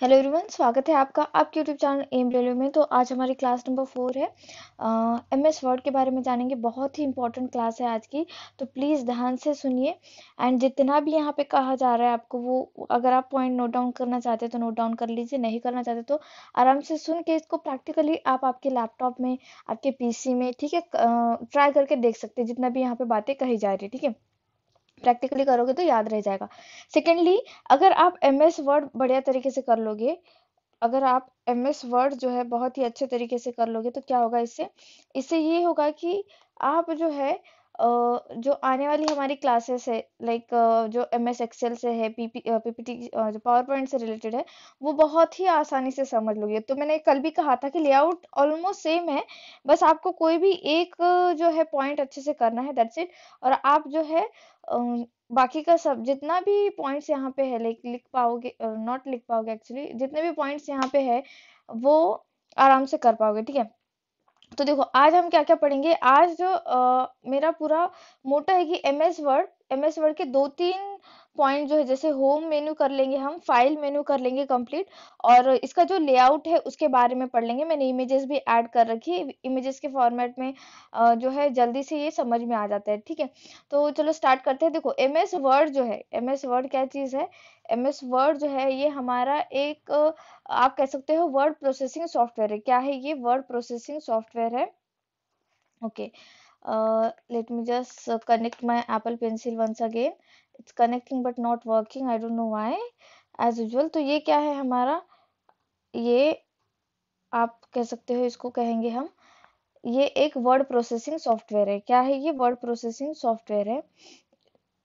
Hello everyone, स्वागत है आपका आपके यूट्यूब चैनल एम ले लो में। तो आज हमारी क्लास नंबर 4 है। एमएस वर्ड के बारे में जानेंगे। बहुत ही इंपॉर्टेंट क्लास है आज की, तो प्लीज़ ध्यान से सुनिए। एंड जितना भी यहाँ पे कहा जा रहा है आपको, वो अगर आप पॉइंट नोट डाउन करना चाहते हैं तो नोट डाउन कर लीजिए, नहीं करना चाहते तो आराम से सुन के इसको प्रैक्टिकली आप आपके लैपटॉप में, आपके पीसी में, ठीक है, ट्राई करके देख सकते हैं जितना भी यहाँ पे बातें कही जा रही है। ठीक है, प्रैक्टिकली करोगे तो याद रह जाएगा। सेकेंडली, अगर आप एम एस वर्ड बढ़िया तरीके से कर लोगे, अगर आप एम एस वर्ड जो है बहुत ही अच्छे तरीके से कर लोगे तो क्या होगा इससे इससे ये होगा कि आप जो है जो आने वाली हमारी क्लासेस है, लाइक जो एम एस एक्सेल से है, पीपीटी जो पावर पॉइंट से रिलेटेड है, वो बहुत ही आसानी से समझ लोगे। तो मैंने कल भी कहा था कि लेआउट ऑलमोस्ट सेम है, बस आपको कोई भी एक जो है पॉइंट अच्छे से करना है, दैट्स इट। और आप जो है बाकी का सब जितना भी पॉइंट्स यहाँ पे है, लाइक लिख पाओगे, नॉट लिख पाओगे एक्चुअली, जितने भी पॉइंट्स यहाँ पे है वो आराम से कर पाओगे। ठीक है, तो देखो आज हम क्या क्या पढ़ेंगे। आज जो मेरा पूरा मोटो है कि एमएस वर्ड के दो तीन पॉइंट जो है, जैसे होम मेन्यू कर लेंगे, हम फाइल मेन्यू कर लेंगे कंप्लीट, और इसका जो लेआउट है उसके बारे में पढ़ लेंगे। मैंने इमेजेस भी ऐड कर रखी है, इमेजेस के फॉर्मेट में जो है जल्दी से ये समझ में आ जाता है। ठीक है, तो चलो स्टार्ट करते हैं। देखो एमएस वर्ड जो है, एमएस वर्ड क्या चीज है? एमएस वर्ड जो है ये हमारा एक आप कह सकते हो वर्ड प्रोसेसिंग सॉफ्टवेयर है। क्या है ये? वर्ड प्रोसेसिंग सॉफ्टवेयर है। Okay, let me just connect my Apple Pencil once again. It's connecting but not working, I don't know why, as usual। तो ये क्या है हमारा? ये आप कह सकते हो, इसको कहेंगे हम, ये एक वर्ड प्रोसेसिंग सॉफ्टवेयर है। क्या है ये? वर्ड प्रोसेसिंग सॉफ्टवेयर है।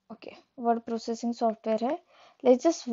ओके, वर्ड प्रोसेसिंग सॉफ्टवेयर है। लेट्स जस्ट,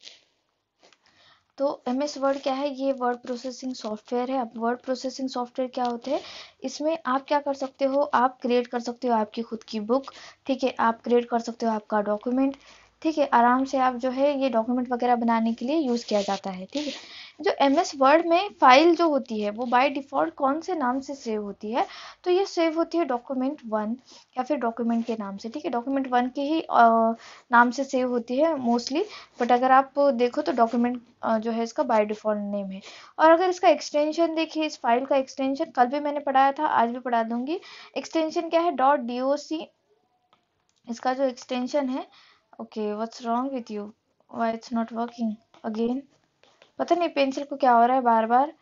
तो एम एस वर्ड क्या है? ये वर्ड प्रोसेसिंग सॉफ्टवेयर है। अब वर्ड प्रोसेसिंग सॉफ्टवेयर क्या होते हैं? इसमें आप क्या कर सकते हो? आप क्रिएट कर सकते हो आपकी खुद की बुक, ठीक है, आप क्रिएट कर सकते हो आपका डॉक्यूमेंट, ठीक है, आराम से आप जो है ये डॉक्यूमेंट वगैरह बनाने के लिए यूज किया जाता है। ठीक है, जो एम एस वर्ड में फाइल जो होती है वो बाय डिफॉल्ट कौन से नाम से सेव होती है? तो ये सेव होती है डॉक्यूमेंट 1 या फिर डॉक्यूमेंट के नाम से। ठीक है, डॉक्यूमेंट 1 के ही नाम से सेव होती है मोस्टली, बट अगर आप देखो तो डॉक्यूमेंट जो है इसका बाय डिफॉल्ट नेम है। और अगर इसका एक्सटेंशन देखिए, इस फाइल का एक्सटेंशन कल भी मैंने पढ़ाया था, आज भी पढ़ा दूंगी। एक्सटेंशन क्या है? डॉट doc, इसका जो एक्सटेंशन है। Okay, what's wrong with you? Why it's not working again? पता नहीं पेंसिल को क्या हो रहा है बार बार।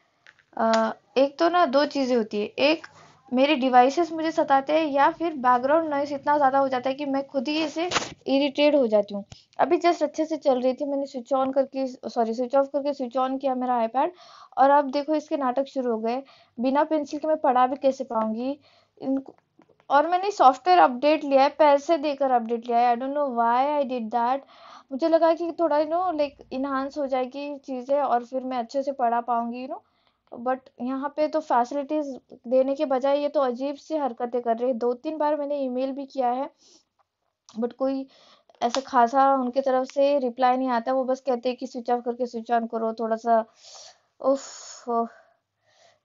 एक तो ना दो चीजें होती है, एक मेरे डिवाइसेस मुझे सताते हैं, या फिर बैकग्राउंड नॉइस इतना ज्यादा हो जाता है कि मैं खुद ही इसे इरिटेट हो जाती हूँ। अभी जस्ट अच्छे से चल रही थी, मैंने स्विच ऑन करके, सॉरी स्विच ऑफ करके स्विच ऑन किया मेरा आईपैड, और अब देखो इसके नाटक शुरू हो गए। बिना पेंसिल के मैं पढ़ा भी कैसे पाऊंगी इनको? और मैंने सॉफ्टवेयर अपडेट लिया है, पैसे देकर अपडेट लिया है। I don't know why I did that. मुझे लगा कि थोड़ा लाइक इनहांस हो जाएगी चीजें और फिर मैं अच्छे से पढ़ा पाऊंगी बट यहाँ पे तो फैसिलिटीज देने के बजाय ये तो अजीब सी हरकतें कर रहे हैं। 2-3 बार मैंने ईमेल भी किया है, बट कोई ऐसा खासा उनके तरफ से रिप्लाई नहीं आता। वो बस कहते हैं कि स्विच ऑफ करके स्विच ऑन करो थोड़ा सा। उफ,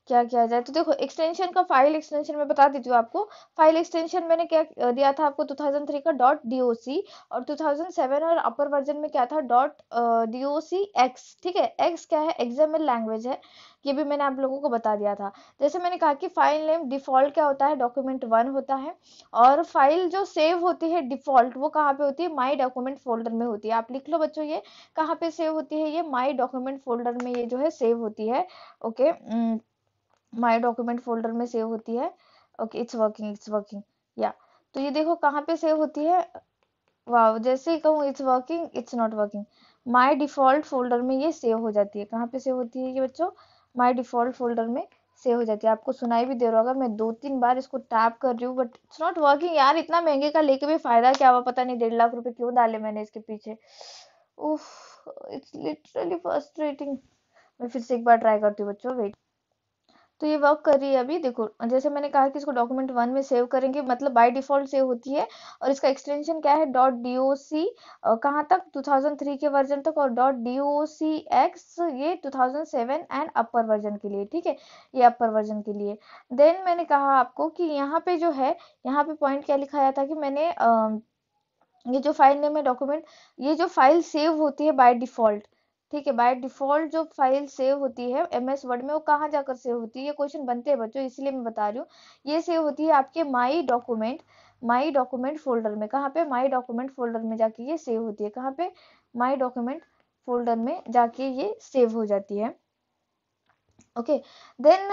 क्या किया जाए? तो देखो एक्सटेंशन का, फाइल एक्सटेंशन मैं बता देती हूँ आपको। फाइल एक्सटेंशन मैंने क्या दिया था आपको? 2003 का डॉट doc, और 2007 और अपर वर्जन में क्या था? Dot docx। ठीक है, एक्स क्या है? एक्सएमएल लैंग्वेज है। ये भी मैंने आप लोगों को बता दिया था। जैसे मैंने कहा कि फाइल नेम डिफॉल्ट क्या होता है? डॉक्यूमेंट 1 होता है। और फाइल जो सेव होती है डिफॉल्ट, वो कहाँ पे होती है? माई डॉक्यूमेंट फोल्डर में होती है। आप लिख लो बच्चों, ये कहाँ पे सेव होती है? ये माई डॉक्यूमेंट फोल्डर में ये जो है सेव होती है। ओके, माय डॉक्यूमेंट फोल्डर में सेव होती है। ओके, इट्स वर्किंग या। तो ये देखो कहाँ पे सेव होती है। वाह, जैसे ही कहूँ it's working, it's not working. My default folder में ये सेव हो जाती है। कहाँ पे सेव होती है ये बच्चों? माय डिफॉल्ट फोल्डर में सेव हो जाती है। आपको सुनाई भी दे रहा होगा, मैं 2-3 बार इसको टैप कर रही हूँ बट इट्स नॉट वर्किंग। यार इतना महंगे का लेके भी फायदा क्या हुआ? पता नहीं 1.5 लाख रुपए क्यों डाले मैंने इसके पीछे। उफ, इट्स लिटरली फ्रस्ट्रेटिंग। मैं फिर से एक बार ट्राई करती हूँ बच्चों, वेट। तो ये वर्क कर रही है अभी। देखो जैसे मैंने कहा कि इसको डॉक्यूमेंट 1 में सेव करेंगे, मतलब बाय डिफॉल्ट सेव होती है। और इसका एक्सटेंशन क्या है? डॉट doc, कहाँ तक? 2003 के वर्जन तक। और डॉट docx ये 2007 एंड अपर वर्जन के लिए। ठीक है, ये अपर वर्जन के लिए। देन मैंने कहा आपको कि यहाँ पे जो है, यहाँ पे पॉइंट क्या लिखाया था कि मैंने ये जो फाइल नेम है डॉक्यूमेंट, ये जो फाइल सेव होती है बाय डिफॉल्ट, ठीक है। बाय डिफॉल्ट जो फाइल सेव होती है एमएस वर्ड में वो कहाँ जाकर सेव होती है, ये क्वेश्चन बनते हैं बच्चों, इसलिए मैं बता रही हूँ। ये सेव होती है आपके माई डॉक्यूमेंट फोल्डर में। कहाँ पे? माई डॉक्यूमेंट फोल्डर में जाके ये सेव होती है। कहाँ पे? माई डॉक्यूमेंट फोल्डर में जाके ये सेव हो जाती है। ओके, देन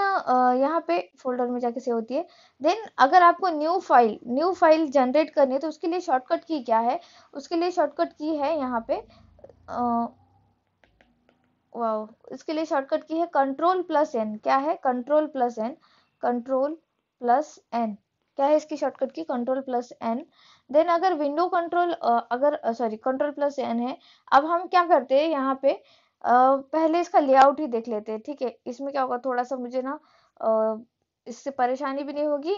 यहाँ पे फोल्डर में जाके सेव होती है। देन अगर आपको न्यू फाइल जनरेट करनी है तो उसके लिए शॉर्टकट की क्या है? उसके लिए शॉर्टकट की है यहाँ पे वाओ, इसके लिए शॉर्टकट की है Ctrl+N। क्या है? Ctrl+N, Ctrl+N। क्या है इसकी शॉर्टकट की? Ctrl+N। देन अगर विंडो कंट्रोल अगर सॉरी Ctrl+N है। अब हम क्या करते हैं यहाँ पे, पहले इसका लेआउट ही देख लेते हैं। ठीक है, इसमें क्या होगा, थोड़ा सा मुझे ना इससे परेशानी भी नहीं होगी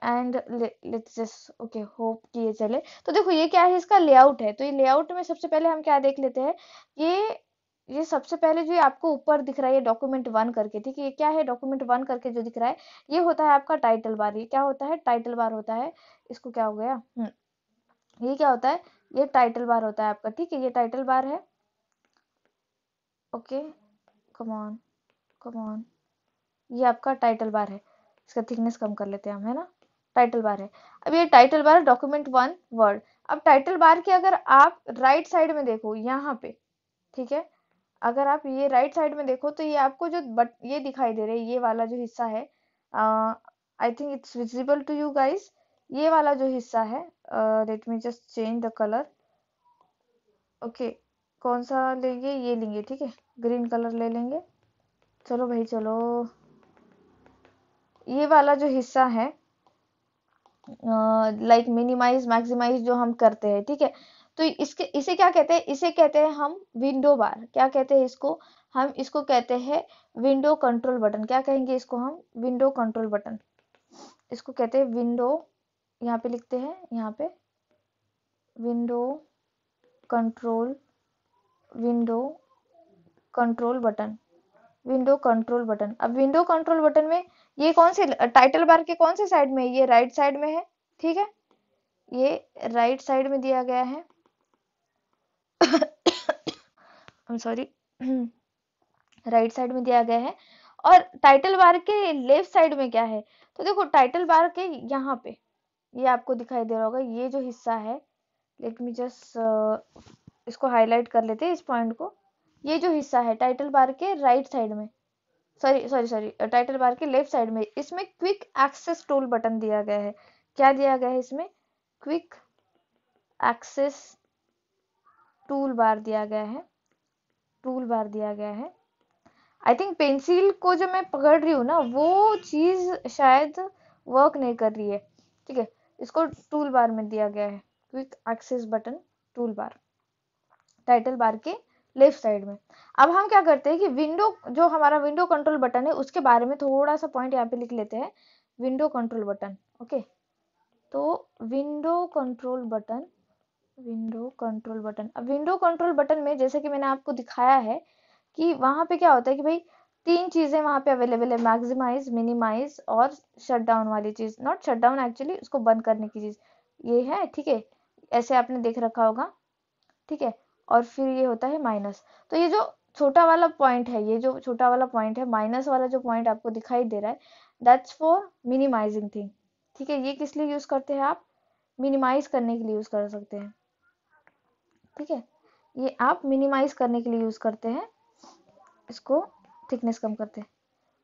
and let's just okay hope कि ये चले। तो देखो ये क्या है, इसका लेआउट है। तो ये लेआउट में सबसे पहले हम क्या देख लेते हैं, ये सबसे पहले जो आपको ऊपर दिख रहा है ये डॉक्यूमेंट 1 करके, ठीक है। ये क्या है? डॉक्यूमेंट 1 करके जो दिख रहा है ये होता है आपका टाइटल बार। ये क्या होता है? टाइटल बार होता है। इसको क्या हो गया, ये क्या होता है? ये टाइटल बार होता है आपका। ठीक है, ये टाइटल बार है। Okay, come on come on, ये आपका टाइटल बार है। इसका थिकनेस कम कर लेते हैं हम, है ना। टाइटल बार है। अब ये टाइटल बार डॉक्यूमेंट 1 वर्ड। अब टाइटल बार के अगर आप राइट साइड में देखो यहाँ पे, ठीक है, अगर आप ये राइट साइड में देखो तो ये आपको जो ये दिखाई दे रहा है, ये वाला जो हिस्सा है, I think it's visible to you guys. ये वाला जो हिस्सा है, let me just change the colour. Okay, कौन सा लेंगे? ये लेंगे, ठीक है, ग्रीन कलर ले लेंगे। चलो भाई चलो, ये वाला जो हिस्सा है लाइक मिनिमाइज मैक्सिमाइज जो हम करते हैं, ठीक है। तो इसे क्या कहते हैं? इसे कहते हैं हम विंडो बार। क्या कहते हैं इसको? हम इसको कहते हैं विंडो कंट्रोल बटन। क्या कहेंगे इसको हम? Window control button. इसको कहते हैं विंडो, यहाँ पे लिखते हैं, यहाँ पे window control, window control button, window control button. अब विंडो कंट्रोल बटन में ये कौन से टाइटल बार के कौन से साइड में है? ये राइट साइड में है, ठीक है, ये राइट साइड में दिया गया है। सॉरी, राइट साइड में दिया गया है। और टाइटल बार के लेफ्ट साइड में क्या है? तो देखो टाइटल बार के यहाँ पे ये आपको दिखाई दे रहा होगा, ये जो हिस्सा है, लेट मी जस्ट इसको हाईलाइट कर लेते हैं इस पॉइंट को। ये जो हिस्सा है टाइटल बार के राइट साइड में, सॉरी टाइटल बार के लेफ्ट साइड में, इसमें क्विक एक्सेस टूल बटन दिया गया है। क्या दिया गया है इसमें? क्विक एक्सेस टूल बार दिया गया है, टूल बार दिया गया है। आई थिंक पेंसिल को जो मैं पकड़ रही हूँ ना, वो चीज शायद वर्क नहीं कर रही है, ठीक है। इसको टूल बार में दिया गया है, quick access button tool bar, title bar के लेफ्ट साइड में। अब हम क्या करते हैं कि विंडो, जो हमारा विंडो कंट्रोल बटन है उसके बारे में थोड़ा सा पॉइंट यहाँ पे लिख लेते हैं। Window control button, okay. तो window control button, window control button. अब विंडो कंट्रोल बटन में जैसे कि मैंने आपको दिखाया है कि वहां पे क्या होता है कि भाई 3 चीजें वहां पे अवेलेबल है, मैक्सिमाइज, मिनिमाइज और शट डाउन वाली चीज। नॉट शट डाउन एक्चुअली, उसको बंद करने की चीज ये है, ठीक है, ऐसे आपने देख रखा होगा, ठीक है। और फिर ये होता है माइनस। तो ये जो छोटा वाला पॉइंट है, ये जो छोटा वाला पॉइंट है, माइनस वाला जो पॉइंट आपको दिखाई दे रहा है, दैट्स फॉर मिनिमाइजिंग थिंग, ठीक है। ये किस लिए यूज करते हैं आप? मिनिमाइज करने के लिए यूज कर सकते हैं, ठीक है। ये आप मिनिमाइज करने के लिए यूज करते हैं, इसको थिकनेस कम करते हैं।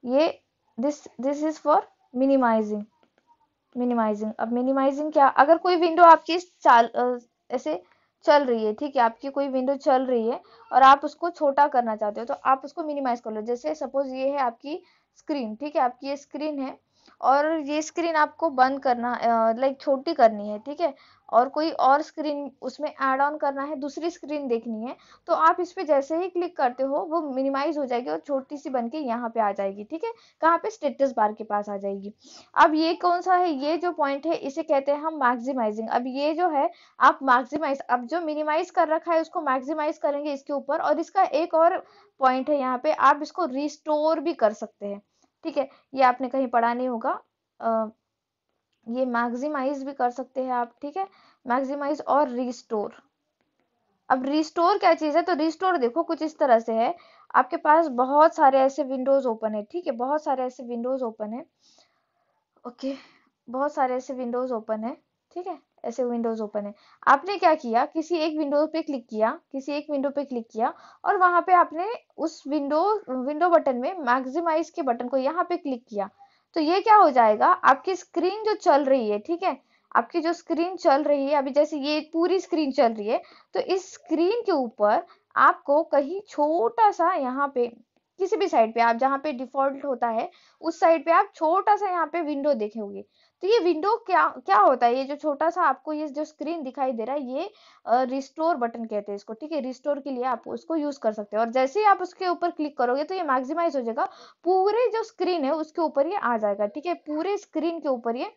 ये this is for minimising, minimising. अब मिनिमाइजिंग क्या, अगर कोई विंडो आपकी ऐसे चल रही है, ठीक है, आपकी कोई विंडो चल रही है और आप उसको छोटा करना चाहते हो तो आप उसको मिनिमाइज कर लो। जैसे सपोज ये है आपकी स्क्रीन, ठीक है, आपकी ये स्क्रीन है और ये स्क्रीन आपको बंद करना, लाइक छोटी करनी है, ठीक है, और कोई और स्क्रीन उसमें ऐड ऑन करना है, दूसरी स्क्रीन देखनी है, तो आप इस पे जैसे ही क्लिक करते हो वो मिनिमाइज हो जाएगी और छोटी सी बन के यहाँ पे आ जाएगी, ठीक है, कहाँ पे? स्टेटस बार के पास आ जाएगी। अब ये कौन सा है? ये जो पॉइंट है इसे कहते हैं हम मैक्सिमाइजिंग। अब ये जो है आप मैक्सिमाइज, अब जो मिनिमाइज कर रखा है उसको मैक्सिमाइज करेंगे इसके ऊपर। और इसका एक और पॉइंट है यहाँ पे, आप इसको रिस्टोर भी कर सकते हैं, ठीक है। ये आपने कहीं पढ़ा नहीं होगा, ये मैक्सिमाइज भी कर सकते हैं आप, ठीक है, मैक्सिमाइज और रिस्टोर। अब रिस्टोर क्या चीज है, तो रिस्टोर देखो कुछ इस तरह से है, आपके पास बहुत सारे ऐसे विंडोज ओपन है, ठीक है, बहुत सारे ऐसे विंडोज ओपन है, ओके, बहुत सारे ऐसे विंडोज ओपन है, ठीक है, ऐसे विंडोज ओपन है। आपने क्या किया, किसी एक विंडो पे क्लिक किया, किसी एक विंडो पे क्लिक किया, और वहां पे आपने उस विंडो बटन में मैक्सिमाइज के बटन को यहाँ पे क्लिक किया, तो ये क्या हो जाएगा, आपकी स्क्रीन जो चल रही है, ठीक है, आपकी जो स्क्रीन चल रही है अभी, जैसे ये पूरी स्क्रीन चल रही है, तो इस स्क्रीन के ऊपर आपको कहीं छोटा सा यहाँ पे किसी भी साइड पे, आप जहाँ पे डिफॉल्ट होता है उस साइड पे आप छोटा सा यहाँ पे विंडो देखेंगे। तो ये विंडो क्या क्या होता है, ये जो छोटा सा आपको ये जो स्क्रीन दिखाई दे रहा है, ये रिस्टोर बटन कहते हैं इसको, ठीक है, रिस्टोर के लिए आप उसको यूज कर सकते हो, और जैसे ही आप उसके ऊपर क्लिक करोगे तो ये मैक्सिमाइज हो जाएगा, पूरे जो स्क्रीन है उसके ऊपर ये आ जाएगा, ठीक है, पूरे स्क्रीन के ऊपर ये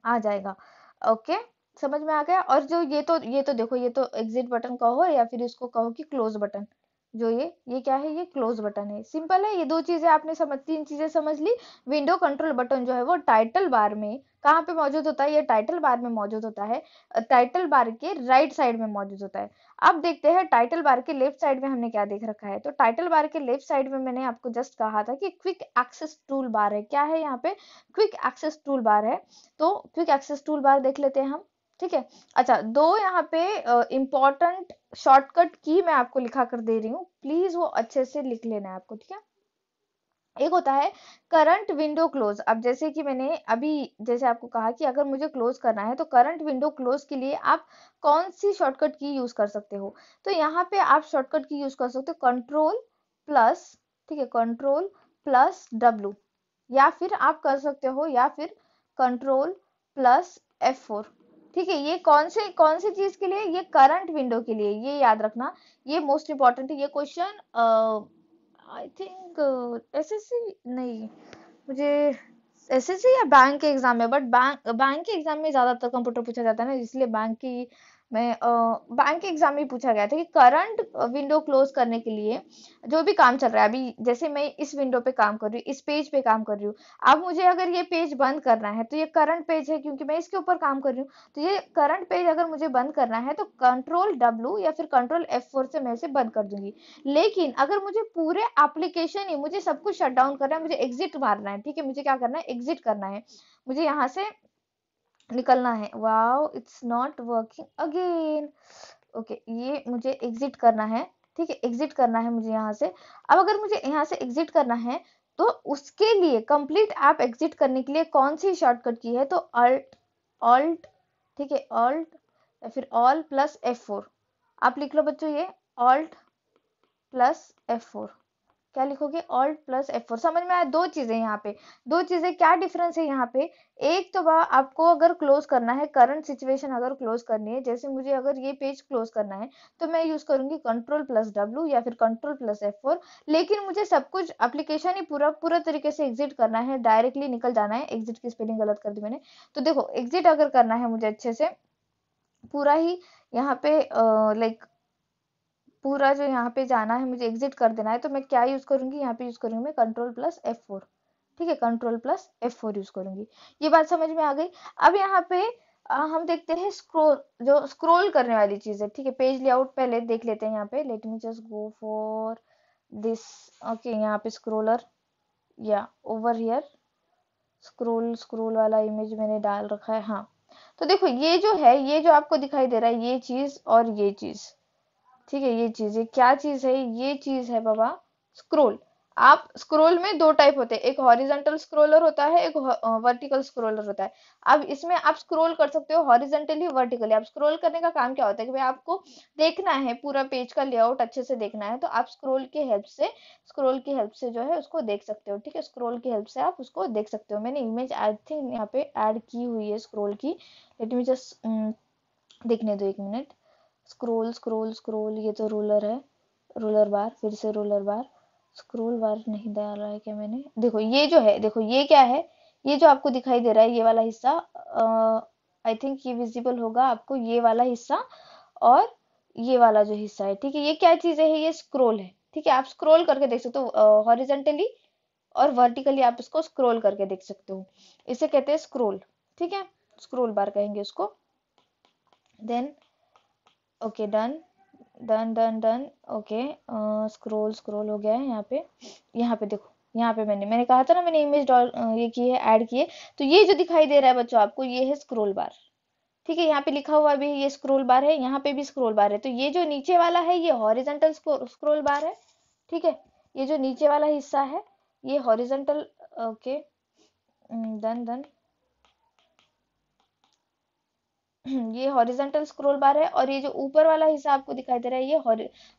आ जाएगा। ओके, समझ में आ गया। और जो ये तो देखो, ये तो एग्जिट बटन कहो या फिर इसको कहो कि क्लोज बटन, जो ये क्या है, ये क्लोज बटन है, सिंपल है, ये दो चीजें आपने तीन चीजें समझ ली। विंडो कंट्रोल बटन जो है वो टाइटल बार में कहाँ पे मौजूद होता है, ये टाइटल बार में मौजूद होता है, टाइटल बार के राइट साइड में मौजूद होता है। अब देखते हैं टाइटल बार के लेफ्ट साइड में हमने क्या देख रखा है, तो टाइटल बार के लेफ्ट साइड में मैंने आपको जस्ट कहा था कि क्विक एक्सेस टूल बार है, क्या है यहाँ पे, क्विक एक्सेस टूल बार है, तो क्विक एक्सेस टूल बार देख लेते हैं हम, ठीक है। अच्छा, दो यहाँ पे इंपॉर्टेंट शॉर्टकट की मैं आपको लिखा कर दे रही हूँ, प्लीज वो अच्छे से लिख लेना है आपको, ठीक है। एक होता है करंट विंडो क्लोज, अब जैसे कि मैंने अभी जैसे आपको कहा कि अगर मुझे क्लोज करना है तो करंट विंडो क्लोज के लिए आप कौन सी शॉर्टकट की यूज कर सकते हो, तो यहाँ पे आप शॉर्टकट की यूज कर सकते हो कंट्रोल प्लस, ठीक है, कंट्रोल प्लस W, या फिर आप कर सकते हो, या फिर कंट्रोल प्लस F4, ठीक है। ये कौन से चीज के लिए, ये करंट विंडो के लिए, ये याद रखना, ये मोस्ट इंपॉर्टेंट है, ये क्वेश्चन आई थिंक एसएससी नहीं, मुझे एसएससी या बैंक के एग्जाम में, बट बैंक के एग्जाम में ज्यादातर कंप्यूटर पूछा जाता है ना, इसलिए बैंक की में बैंक के एग्जाम में पूछा गया था कि करंट विंडो क्लोज करने के लिए जो भी काम चल रहा है, अभी जैसे मैं इस विंडो पे काम कर रही हूँ, इस पेज पे काम कर रही हूँ, अब मुझे अगर ये पेज बंद करना है तो ये करंट पेज है क्योंकि मैं इसके ऊपर काम कर रही हूँ, तो ये करंट पेज अगर मुझे बंद करना है तो कंट्रोल W या फिर कंट्रोल F4 से मैं इसे बंद कर दूंगी। लेकिन अगर मुझे पूरे एप्लीकेशन ही, मुझे सब कुछ शट डाउन करना है, मुझे एग्जिट मारना है, ठीक है, मुझे क्या करना है, एग्जिट करना है, मुझे यहाँ से निकलना है, wow it's not working again, okay, ये मुझे एग्जिट करना है, ठीक है, एग्जिट करना है मुझे यहाँ से। अब अगर मुझे यहाँ से एग्जिट करना है तो उसके लिए कंप्लीट ऐप एग्जिट करने के लिए कौन सी शॉर्टकट की है, तो अल्ट ऑल्ट, ठीक है, ऑल्ट या फिर ऑल प्लस F4, आप लिख लो बच्चों, ये ऑल्ट प्लस F4, क्या लिखोगे, ऑल्ट प्लस F4, समझ में आया। दो चीजें यहाँ पे, दो चीजें, क्या डिफरेंस है यहाँ पे, एक तो आपको अगर क्लोज करना है, करंट सिचुएशन अगर क्लोज करनी है, जैसे मुझे अगर ये पेज क्लोज करना है तो मैं यूज करूंगी कंट्रोल प्लस W या फिर कंट्रोल प्लस F4, लेकिन मुझे सब कुछ एप्लीकेशन ही पूरा पूरा तरीके से एग्जिट करना है, डायरेक्टली निकल जाना है, एग्जिट की स्पेलिंग गलत कर दी मैंने, तो देखो एग्जिट अगर करना है मुझे अच्छे से पूरा ही यहाँ पे लाइक पूरा जो यहाँ पे जाना है, मुझे एग्जिट कर देना है, तो मैं क्या यूज करूंगी, यहाँ पे यूज करूंगी मैं कंट्रोल प्लस F4, ठीक है, कंट्रोल प्लस F4 यूज करूंगी। ये बात समझ में आ गई। अब यहाँ पे हम देखते हैं स्क्रोल, जो स्क्रोल करने वाली चीज है, ठीक है, पेज लेआउट पहले देख लेते हैं, यहाँ पे late me just go for this, okay, यहाँ पे स्क्रोलर या ओवर हियर स्क्रोल वाला इमेज मैंने डाल रखा है, हाँ, तो देखो ये जो है, ये जो आपको दिखाई दे रहा है, ये चीज और ये चीज, ठीक है, ये चीज, ये क्या चीज है, ये चीज है बाबा स्क्रोल। आप स्क्रोल में दो टाइप होते हैं, एक हॉरिजेंटल स्क्रोलर होता है, एक वर्टिकल स्क्रोलर होता है। अब इसमें आप स्क्रोल कर सकते हो हॉरिजेंटली, वर्टिकली। आप स्क्रोल करने का काम क्या होता है कि भाई आपको देखना है पूरा पेज का लेआउट अच्छे से देखना है, तो आप स्क्रोल की हेल्प से जो है उसको देख सकते हो, ठीक है, स्क्रोल की हेल्प से आप उसको देख सकते हो। मैंने इमेज आई थिंक यहाँ पे ऐड की हुई है स्क्रोल की, लेट मी जस्ट देखने दो एक मिनट। स्क्रोल स्क्रोल स्क्रोल, ये तो रूलर है, रूलर बार, फिर से रूलर बार, स्क्रोल बार नहीं डाला है क्या मैंने, देखो ये जो है, देखो ये क्या है, ये जो आपको दिखाई दे रहा है ये वाला हिस्सा, आई थिंक ये विजिबल होगा आपको, ये वाला हिस्सा और ये वाला जो हिस्सा है, ठीक है, ये क्या चीज है, ये स्क्रोल है, ठीक है, आप स्क्रोल करके देख सकते हो हॉरिजेंटली और वर्टिकली, आप इसको स्क्रोल करके देख सकते हो, इसे कहते हैं स्क्रोल, ठीक है, स्क्रोल बार कहेंगे उसको। Then okay done, done done done. Okay, scroll scroll हो गया है यहाँ पे देखो, यहाँ पे मैंने कहा था ना, मैंने इमेज ये की है, ऐड की है। तो ये जो दिखाई दे रहा है बच्चों आपको, ये है स्क्रॉल बार। ठीक है, यहाँ पे लिखा हुआ भी ये स्क्रॉल बार है, यहाँ पे भी स्क्रॉल बार है। तो ये जो नीचे वाला है ये हॉरिजॉन्टल स्क्रॉल बार है। ठीक है, ये जो नीचे वाला हिस्सा है ये हॉरिजॉन्टल। Okay, done done. ये हॉरिजॉन्टल स्क्रॉल बार है, और ये जो ऊपर वाला हिस्सा आपको दिखाई दे रहा है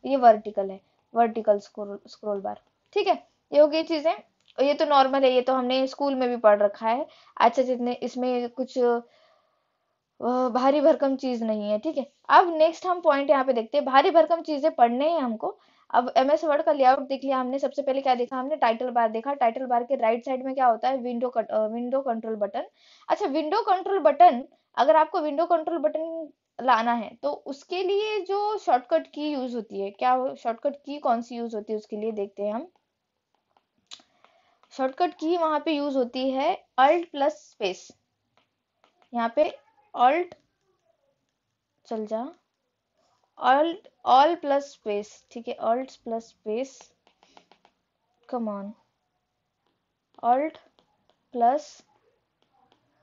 ये वर्टिकल है, वर्टिकल स्क्रॉल बार। ठीक है, ये हो गई चीजें, और ये तो नॉर्मल है, ये तो हमने स्कूल में भी पढ़ रखा है। अच्छा, जितने इसमें कुछ भारी भरकम चीज नहीं है। ठीक है, अब नेक्स्ट हम पॉइंट यहाँ पे देखते हैं, भारी भरकम चीजें पढ़ने हैं हमको। अब एमएस वर्ड का लेआउट देख लिया हमने। सबसे पहले क्या देखा हमने, टाइटल बार देखा। टाइटल बार के राइट साइड में क्या होता है, विंडो कंट्रोल बटन। अच्छा, विंडो कंट्रोल बटन, अगर आपको विंडो कंट्रोल बटन लाना है तो उसके लिए जो शॉर्टकट की यूज होती है, क्या शॉर्टकट की कौन सी यूज होती है उसके लिए देखते हैं हम। शॉर्टकट की वहां पे यूज होती है अल्ट प्लस स्पेस। यहाँ पे अल्ट, चल जा, ऑल्ट ऑल प्लस स्पेस। ठीक है, alt plus space, come on, alt plus,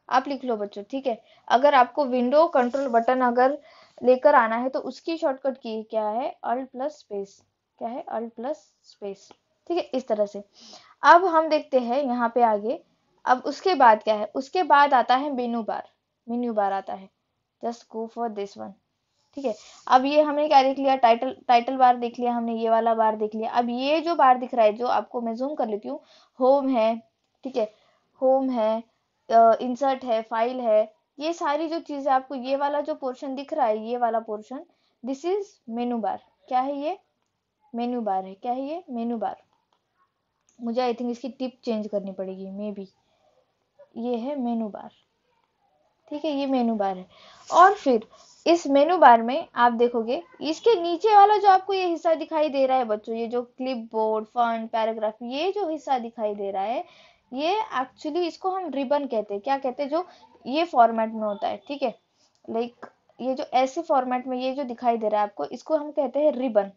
आप लिख लो बच्चों। ठीक है, अगर आपको विंडो कंट्रोल बटन अगर लेकर आना है तो उसकी शॉर्टकट की क्या है, ऑल्ट प्लस स्पेस। क्या है, ऑल्ट प्लस स्पेस। ठीक है, इस तरह से। अब हम देखते हैं यहाँ पे आगे। अब उसके बाद क्या है, उसके बाद आता है मेनू बार। मेन्यू बार आता है, just go for this one. ठीक है, अब ये हमने क्या देख लिया, टाइटल बार देख लिया हमने, ये वाला बार देख लिया। अब ये जो बार दिख रहा है, जो आपको मैं जूम कर लेती हूँ, होम है। ठीक है, होम है, इंसर्ट है, फाइल है, ये सारी जो चीजें आपको, ये वाला जो पोर्शन दिख रहा है, ये वाला पोर्शन, दिस इज मेनू बार। क्या है ये, मेनू बार है। क्या है ये, मेनू बार। मुझे आई थिंक इसकी टिप चेंज करनी पड़ेगी, मे बी। ये है मेनू बार। ठीक है, ये मेनू बार है। और फिर इस मेनू बार में आप देखोगे, इसके नीचे वाला जो आपको ये हिस्सा दिखाई दे रहा है बच्चों, ये जो क्लिप बोर्ड, फॉन्ट, पैराग्राफ, ये जो हिस्सा दिखाई दे रहा है, ये एक्चुअली इसको हम रिबन कहते हैं। क्या कहते हैं, जो ये फॉर्मेट में होता है। ठीक है, लाइक ये जो ऐसे फॉर्मेट में ये जो दिखाई दे रहा है आपको, इसको हम कहते हैं रिबन।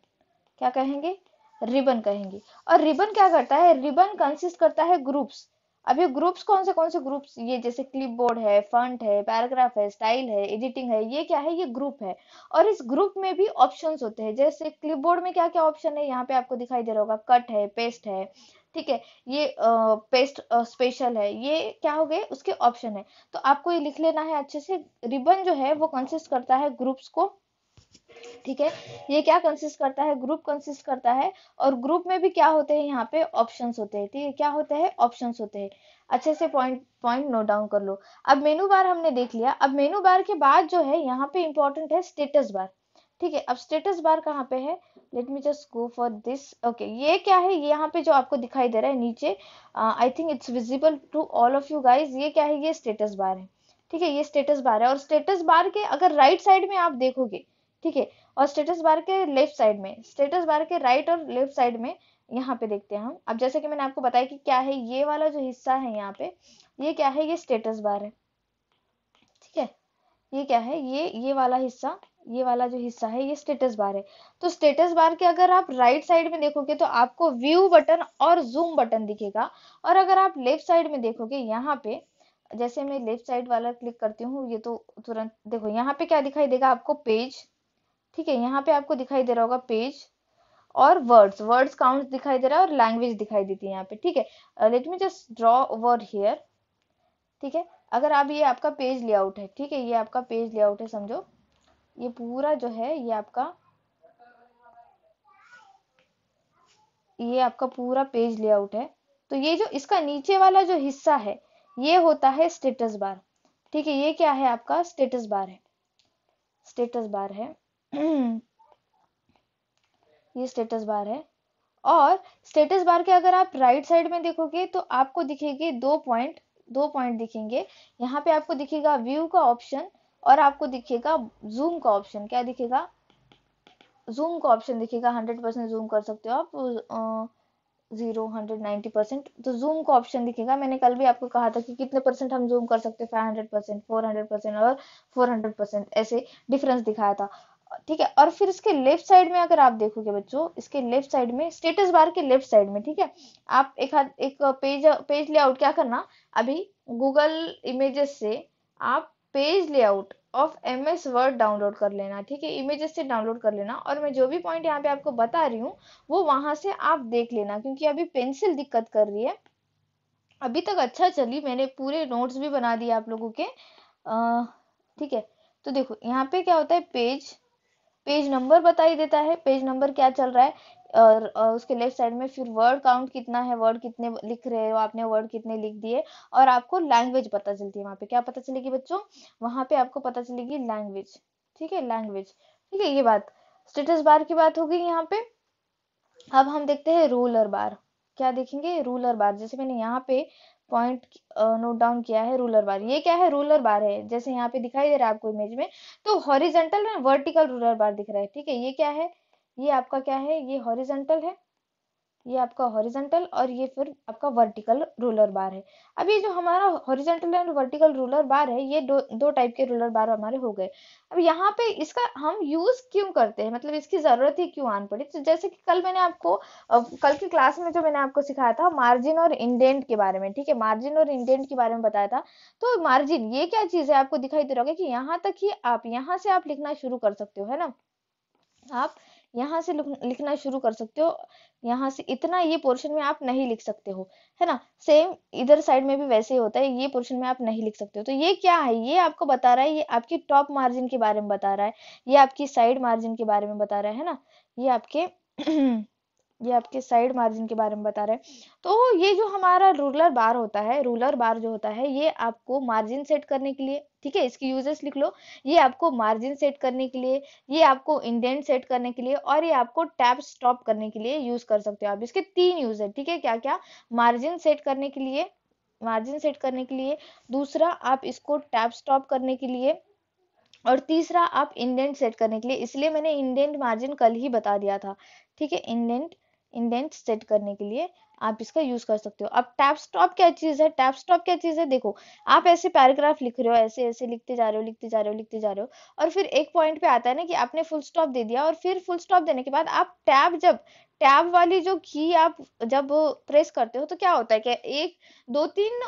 क्या कहेंगे, रिबन कहेंगे। और रिबन क्या करता है, रिबन कंसिस्ट करता है ग्रुप्स। अब ये ग्रुप्स कौन से ग्रुप्स, ये जैसे क्लिपबोर्ड है, फॉन्ट है, पैराग्राफ है, स्टाइल है, एडिटिंग है, ये क्या है, ये ग्रुप है। और इस ग्रुप में भी ऑप्शंस होते हैं। जैसे क्लिपबोर्ड में क्या क्या ऑप्शन है, यहाँ पे आपको दिखाई दे रहा होगा, कट है, पेस्ट है। ठीक है, ये पेस्ट स्पेशल है, ये क्या हो गए, उसके ऑप्शन है। तो आपको ये लिख लेना है अच्छे से। रिबन जो है वो कंसिस्ट करता है ग्रुप्स को। ठीक है, ये क्या कंसिस्ट करता है, ग्रुप कंसिस्ट करता है। और ग्रुप में भी क्या होते हैं, यहाँ पे ऑप्शंस होते हैं। ठीक है, क्या होते हैं, ऑप्शंस होते हैं। अच्छे से पॉइंट पॉइंट नोट डाउन कर लो। अब मेनू बार हमने देख लिया। अब मेनू बार के बाद जो है यहाँ पे इंपॉर्टेंट है स्टेटस बार। ठीक है, अब स्टेटस बार कहाँ पे है, let me just go for this. Okay, ये क्या है, ये यहाँ पे जो आपको दिखाई दे रहा है नीचे, I think it's visible to all of you guys, ये क्या है, ये स्टेटस बार है। ठीक है, ये स्टेटस बार है। और स्टेटस बार के अगर राइट साइड में आप देखोगे, ठीक है, और स्टेटस बार के लेफ्ट साइड में, स्टेटस बार के राइट और लेफ्ट साइड में, यहाँ पे देखते हैं हम। अब जैसे कि मैंने आपको बताया कि क्या है, ये वाला जो हिस्सा है यहाँ पे, ये क्या है, ये स्टेटस बार है। ठीक है, ये क्या है, ये वाला हिस्सा, ये वाला जो हिस्सा है ये स्टेटस बार है। तो स्टेटस बार के अगर आप राइट साइड में देखोगे तो आपको व्यू बटन और जूम बटन दिखेगा। और अगर आप लेफ्ट साइड में देखोगे, यहाँ पे जैसे मैं लेफ्ट साइड वाला क्लिक करती हूँ, ये तो तुरंत देखो यहाँ पे क्या दिखाई देगा आपको, पेज। ठीक है, यहाँ पे आपको दिखाई दे रहा होगा पेज, और वर्ड्स काउंट दिखाई दे रहा है, और लैंग्वेज दिखाई देती है यहाँ पे। ठीक है, let me just draw word here. ठीक है, अगर आप, ये आपका पेज लेआउट है। ठीक है, ये आपका पेज लेआउट है, समझो ये पूरा जो है, ये आपका पूरा पेज लेआउट है। तो ये जो इसका नीचे वाला जो हिस्सा है, ये होता है स्टेटस बार। ठीक है, ये क्या है, आपका स्टेटस बार है, स्टेटस बार है। ये स्टेटस बार है। और स्टेटस बार के अगर आप राइट साइड में देखोगे तो आपको दिखेंगे दो पॉइंट दिखेंगे। यहाँ पे आपको दिखेगा व्यू का ऑप्शन, और आपको दिखेगा जूम का ऑप्शन। क्या दिखेगा, जूम का ऑप्शन दिखेगा। 100% जूम कर सकते हो आप, 0, 100, 90%। तो जूम का ऑप्शन दिखेगा। मैंने कल भी आपको कहा था कि कितने परसेंट हम जूम कर सकते हैं, 500%, 400% और 400%, ऐसे डिफरेंस दिखाया था। ठीक है। और फिर इसके लेफ्ट साइड में अगर आप देखोगे बच्चों, इसके लेफ्ट साइड में स्टेटस बार के लेफ्ट साइड में, ठीक है, आप एक पेज लेआउट क्या करना, अभी गूगल इमेजेस से आप page layout of MS word download कर लेना, ठीक है, इमेजेस से डाउनलोड कर लेना। और मैं जो भी पॉइंट यहाँ पे आपको बता रही हूँ वो वहां से आप देख लेना, क्योंकि अभी पेंसिल दिक्कत कर रही है। अभी तक अच्छा चली, मैंने पूरे नोट्स भी बना दिए आप लोगों के, ठीक है। तो देखो यहाँ पे क्या होता है, पेज पेज नंबर बता ही देता है, पेज नंबर क्या चल रहा है। और उसके लेफ्ट साइड में फिर वर्ड काउंट कितना है, वर्ड कितने लिख रहे हो आपने, वर्ड कितने लिख दिए। और आपको लैंग्वेज पता चलती है, वहां पे क्या पता चलेगी बच्चों, वहां पे आपको पता चलेगी लैंग्वेज, ठीक है, लैंग्वेज, ठीक है। ये बात स्टेटस बार की बात हो गई यहाँ पे। अब हम देखते हैं रूलर बार, क्या देखेंगे, रूलर बार। जैसे मैंने यहाँ पे पॉइंट नोट डाउन किया है, रूलर बार, ये क्या है, रूलर बार है, जैसे यहाँ पे दिखाई दे रहा है आपको इमेज में। तो हॉरिजेंटल में वर्टिकल रूलर बार दिख रहा है, ठीक है। ये क्या है, ये आपका क्या है, ये हॉरिजेंटल है, ये आपका हॉरिजेंटल, और ये फिर आपका वर्टिकल रूलर बार है। अब ये जो हमारा हॉरिजेंटल एंड वर्टिकल रूलर बार है, ये दो दो टाइप के रूलर बार हमारे हो गए। अब यहाँ पे इसका हम यूज क्यों करते हैं, मतलब इसकी जरूरत ही क्यों आन पड़ी, तो जैसे कि कल मैंने आपको कल की क्लास में जो मैंने आपको सिखाया था मार्जिन और इंडेंट के बारे में, ठीक है, मार्जिन और इंडेंट के बारे में बताया था। तो मार्जिन ये क्या चीज है, आपको दिखाई दे रहा होगा कि यहाँ तक ही आप यहाँ से आप लिखना शुरू कर सकते हो, है ना, आप यहाँ से लिखना शुरू कर सकते हो, यहाँ से इतना ये पोर्शन में आप नहीं लिख सकते हो, है ना। सेम इधर साइड में भी वैसे ही होता है, ये पोर्शन में आप नहीं लिख सकते हो। तो ये क्या है, ये आपको बता रहा है, ये आपकी टॉप मार्जिन के बारे में बता रहा है, ये आपकी साइड मार्जिन के बारे में बता रहा है ना, ये आपके ये आपके साइड मार्जिन के बारे में बता रहे हैं। तो ये जो हमारा रूलर बार होता है, रूलर बार जो होता है, ये आपको मार्जिन सेट करने के लिए, ठीक है, इसकी यूजेस लिख लो, ये आपको मार्जिन सेट करने के लिए, ये आपको इंडेंट सेट करने के लिए, और ये आपको टैब स्टॉप करने के लिए यूज कर सकते हो आप। इसके तीन यूज है, ठीक है, क्या क्या, मार्जिन सेट करने के लिए, मार्जिन सेट करने के लिए, दूसरा आप इसको टैब स्टॉप करने के लिए, और तीसरा आप इंडेंट सेट करने के लिए। इसलिए मैंने इंडेंट मार्जिन कल ही बता दिया था, ठीक है, इंडेंट इंडेंट सेट करने के लिए आप इसका यूज कर सकते हो। अब टैब स्टॉप क्या चीज है, टैब स्टॉप क्या चीज है, देखो आप ऐसे पैराग्राफ लिख रहे हो, ऐसे ऐसे लिखते जा रहे हो, लिखते जा रहे हो, लिखते जा रहे हो, और फिर एक पॉइंट पे आता है ना कि आपने फुल स्टॉप दे दिया, और फिर फुल स्टॉप देने के बाद आप टैब वाली जो की आप जब प्रेस करते हो तो क्या होता है कि एक दो तीन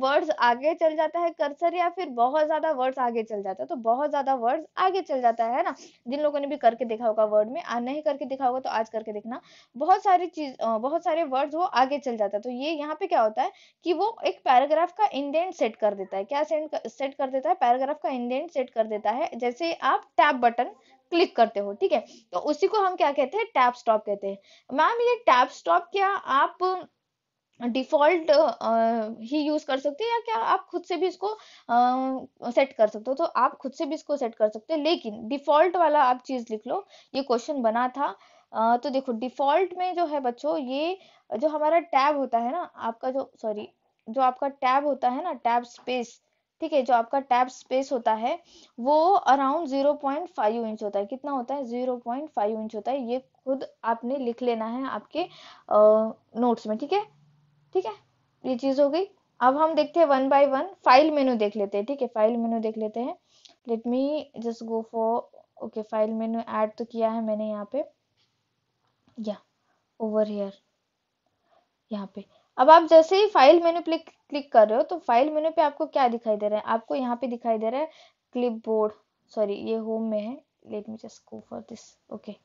वर्ड्स आगे चल जाता है कर्सर, या फिर बहुत ज्यादा वर्ड्स आगे चल जाता है, तो बहुत ज्यादा वर्ड्स आगे चल जाता है ना। जिन लोगों ने भी करके देखा होगा वर्ड में, नहीं करके देखा होगा तो आज करके देखना, बहुत सारे वर्ड्स वो आगे चल जाता है। तो ये यहाँ पे क्या होता है कि वो एक पैराग्राफ का इंडेंट सेट कर देता है, क्या सेट कर देता है, पैराग्राफ का इंडेंट सेट कर देता है, जैसे आप टैब बटन क्लिक करते हो, ठीक है। तो उसी को हम क्या कहते हैं, टैब स्टॉप कहते हैं। मैम ये टैब स्टॉप क्या आप डिफॉल्ट ही यूज कर सकते हैं, या क्या आप खुद से भी इसको सेट कर सकते हो, तो आप खुद से भी इसको सेट कर सकते हो, लेकिन डिफॉल्ट वाला आप चीज लिख लो, ये क्वेश्चन बना था। तो देखो डिफॉल्ट में जो है बच्चों, ये जो हमारा टैब होता है ना, आपका जो सॉरी जो आपका टैब होता है ना, टैब स्पेस, ठीक है, जो आपका टैब स्पेस होता है वो अराउंड 0.5 इंच होता है। कितना होता है, 0.5 इंच होता है। ये खुद आपने लिख लेना है आपके नोट्स में, ठीक है, ठीक है, ये चीज हो गई। अब हम देखते हैं one by one, file menu देख लेते हैं, ठीक है, फाइल मेनू देख लेते हैं। Late me just go for, okay, file menu add तो किया है मैंने यहाँ पे, या ओवर हियर, यहाँ पे। अब आप जैसे ही फाइल मेनू पे क्लिक कर रहे हो तो फाइल मेनू पे आपको क्या दिखाई दे रहा है, आपको यहाँ पे दिखाई दे रहा है क्लिप बोर्ड, सॉरी ये होम में है, let me just go for this, okay,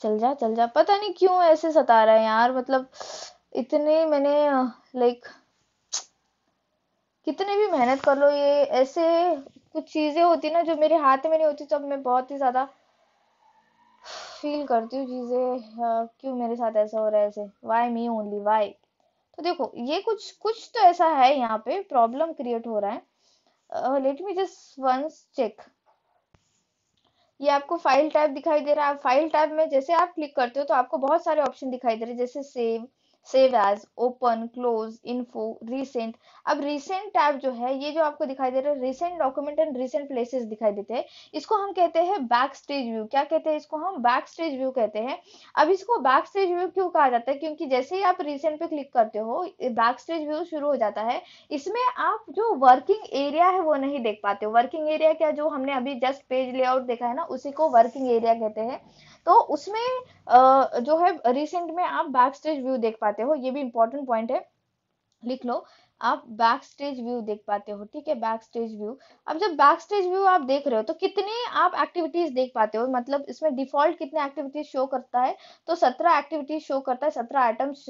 चल जा चल जा, पता नहीं क्यों ऐसे सता रहा है यार, मतलब इतने मैंने लाइक कितने भी मेहनत कर लो, ये ऐसे कुछ चीजें होती ना जो मेरे हाथ में नहीं होती, तब मैं बहुत ही ज्यादा फील करती हूँ चीजें, क्यों मेरे साथ ऐसा हो रहा है, ऐसे वाई मी ओनली वाई। तो देखो ये कुछ कुछ तो ऐसा है, यहाँ पे प्रॉब्लम क्रिएट हो रहा है। Let me just once check. ये आपको फाइल टैब दिखाई दे रहा है, फाइल टैब में जैसे आप क्लिक करते हो तो आपको बहुत सारे ऑप्शन दिखाई दे रहे हैं, जैसे save, save as, open, close, info, recent. अब रिसेंट टैब जो है, ये जो आपको दिखाई दे रहा है recent document and recent places दिखाई देते हैं, इसको हम कहते हैं बैक स्टेज व्यू। क्या कहते हैं इसको? हम बैक स्टेज व्यू कहते हैं। अब इसको बैक स्टेज व्यू क्यों कहा जाता है? क्योंकि जैसे ही आप रिसेंट पे क्लिक करते हो बैक स्टेज व्यू शुरू हो जाता है। इसमें आप जो वर्किंग एरिया है वो नहीं देख पाते हो। वर्किंग एरिया क्या, जो हमने अभी जस्ट पेज लेआउट देखा है ना, उसी को वर्किंग एरिया कहते हैं। तो उसमें जो है रिसेंट में आप बैक स्टेज व्यू देख पाते हो। ये भी इंपॉर्टेंट पॉइंट है, लिख लो। आप बैक स्टेज व्यू देख पाते हो, ठीक है, बैक स्टेज व्यू। अब जब बैक स्टेज व्यू आप देख रहे हो तो कितने आप एक्टिविटीज देख पाते हो, मतलब इसमें डिफॉल्ट कितने एक्टिविटीज शो करता है? तो 17 एक्टिविटीज शो करता है, 17 आइटम्स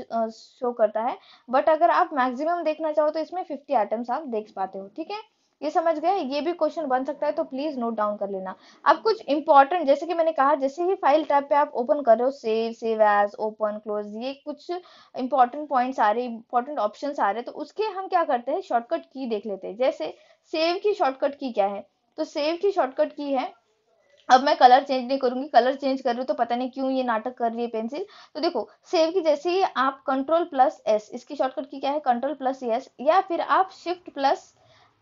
शो करता है। बट अगर आप मैक्सिमम देखना चाहो तो इसमें 50 आइटम्स आप देख पाते हो, ठीक है। ये समझ गए? ये भी क्वेश्चन बन सकता है, तो प्लीज नोट डाउन कर लेना। अब कुछ इंपॉर्टेंट, जैसे कि मैंने कहा, जैसे ही फाइल टैब पे आप ओपन कर रहे हो, save, save as, open, close, ये कुछ इंपॉर्टेंट पॉइंट्स आ रहे, इंपॉर्टेंट ऑप्शंस आ रहे, तो उसके हम क्या करते हैं, शॉर्टकट की देख लेते हैं। जैसे सेव की शॉर्टकट की क्या है? तो सेव की शॉर्टकट की है, अब मैं कलर चेंज नहीं करूंगी, कलर चेंज कर रही हूँ तो पता नहीं क्यों ये नाटक कर रही है पेंसिल। तो देखो, सेव की जैसे ही आप कंट्रोल प्लस एस, इसकी शॉर्टकट की क्या है, कंट्रोल प्लस एस, या फिर आप शिफ्ट प्लस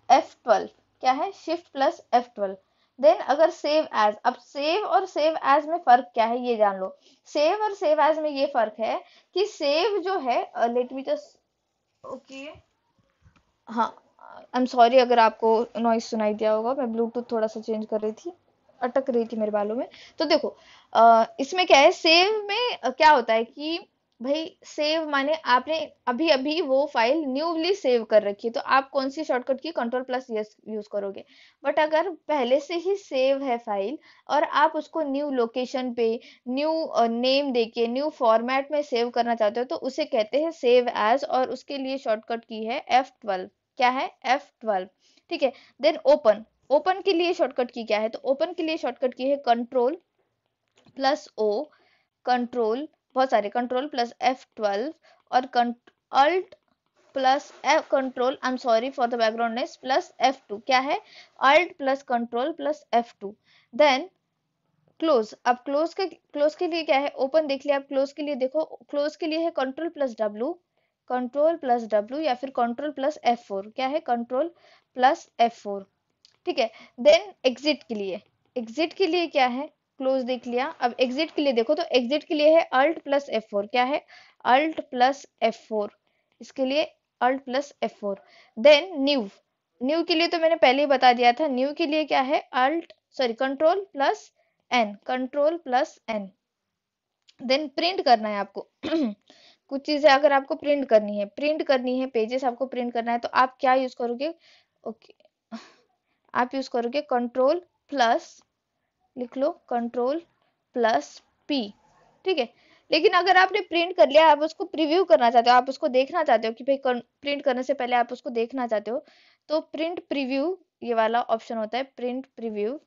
F12, क्या है, शिफ्ट प्लस F12। देन अगर सेव एज, अब सेव और सेव एज में फर्क क्या है ये जान लो। सेव और सेव एज में ये फर्क है कि सेव जो है, लेट मी जस्ट, ओके, हाँ, आई एम सॉरी अगर आपको नॉइज सुनाई दिया होगा, मैं ब्लूटूथ थोड़ा सा चेंज कर रही थी, अटक रही थी मेरे बालों में। तो देखो, इसमें क्या है, सेव में क्या होता है कि भाई सेव माने आपने अभी अभी वो फाइल न्यूली सेव कर रखी है, तो आप कौन सी शॉर्टकट की, कंट्रोल प्लस यस यूज करोगे। बट अगर पहले से ही सेव है फाइल और आप उसको न्यू लोकेशन पे, न्यू नेम देके, न्यू फॉर्मेट में सेव करना चाहते हो, तो उसे कहते हैं सेव एज, और उसके लिए शॉर्टकट की है F12। क्या है, F12, ठीक है। देन ओपन, ओपन के लिए शॉर्टकट की क्या है? तो ओपन के लिए शॉर्टकट की है कंट्रोल प्लस ओ, कंट्रोल, बहुत सारे, कंट्रोल प्लस F12, और alt plus F, control, I am sorry for the background noise, plus F2। क्या है, alt plus control plus F2। Then close, अब क्लोज के लिए क्या है, ओपन देख लिया, अब क्लोज के लिए देखो, क्लोज के लिए है control plus W, control plus W, या फिर कंट्रोल प्लस F4। क्या है, कंट्रोल प्लस F4, ठीक है। देन एग्जिट के लिए, एग्जिट के लिए क्या है, क्लोज देख लिया, अब एग्जिट के लिए देखो, तो एग्जिट के लिए है अल्ट प्लस F4। क्या है, अल्ट प्लस F4, इसके लिए alt plus F4। Then new, new के लिए तो मैंने पहले ही बता दिया था, न्यू के लिए क्या है, alt, sorry, control plus N, control plus N. Then print करना है आपको कुछ चीजें अगर आपको प्रिंट करनी है, पेजेस आपको प्रिंट करना है, तो आप क्या यूज करोगे, ओके, आप यूज करोगे कंट्रोल प्लस, लिख लो, कंट्रोल प्लस पी, ठीक है। लेकिन अगर आपने प्रिंट कर लिया, आप उसको प्रीव्यू करना चाहते हो, आप उसको देखना चाहते हो कि भाई प्रिंट करने से पहले आप उसको देखना चाहते हो, तो प्रिंट प्रीव्यू, ये वाला ऑप्शन होता है, प्रिंट प्रीव्यू,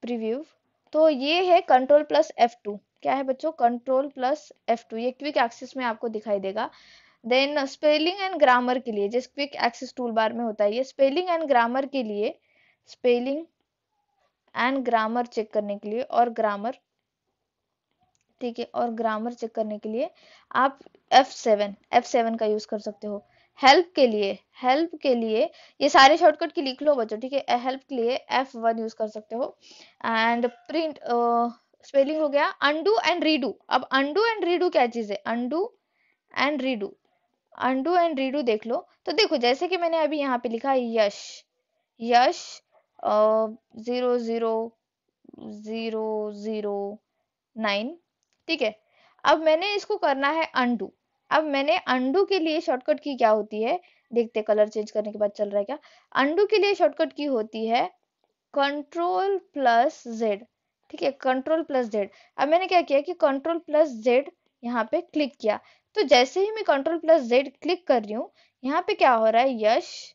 प्रीव्यू। तो ये है कंट्रोल प्लस F2। क्या है बच्चों, कंट्रोल प्लस F2, ये क्विक एक्सेस में आपको दिखाई देगा। देन स्पेलिंग एंड ग्रामर के लिए, जिस क्विक एक्सेस टूल बार में होता है, ये स्पेलिंग एंड ग्रामर के लिए, स्पेलिंग एंड ग्रामर चेक करने के लिए, और ग्रामर, ठीक है, और ग्रामर चेक करने के लिए आप F7 का यूज कर सकते हो। हेल्प के लिए, ये सारे शॉर्टकट की लिख लो बच्चों, ठीक है। हेल्प के लिए F1 यूज कर सकते हो। एंड प्रिंट, स्पेलिंग हो गया। अंडू एंड रीडू, अब अंडू एंड रीडू क्या चीज है, undo and redo, undo and redo देख लो। तो देखो, जैसे कि मैंने अभी यहाँ पे लिखा है यश, यश 00009, ठीक है। अब मैंने इसको करना है अंडू। अब मैंने अंडू के लिए शॉर्टकट की क्या होती है, देखते कलर चेंज करने के बाद चल रहा है क्या। अंडू के लिए शॉर्टकट की होती है कंट्रोल प्लस जेड, ठीक है, कंट्रोल प्लस जेड। अब मैंने क्या किया कि कंट्रोल प्लस जेड यहाँ पे क्लिक किया, तो जैसे ही मैं कंट्रोल प्लस जेड क्लिक कर रही हूँ, यहाँ पे क्या हो रहा है, यश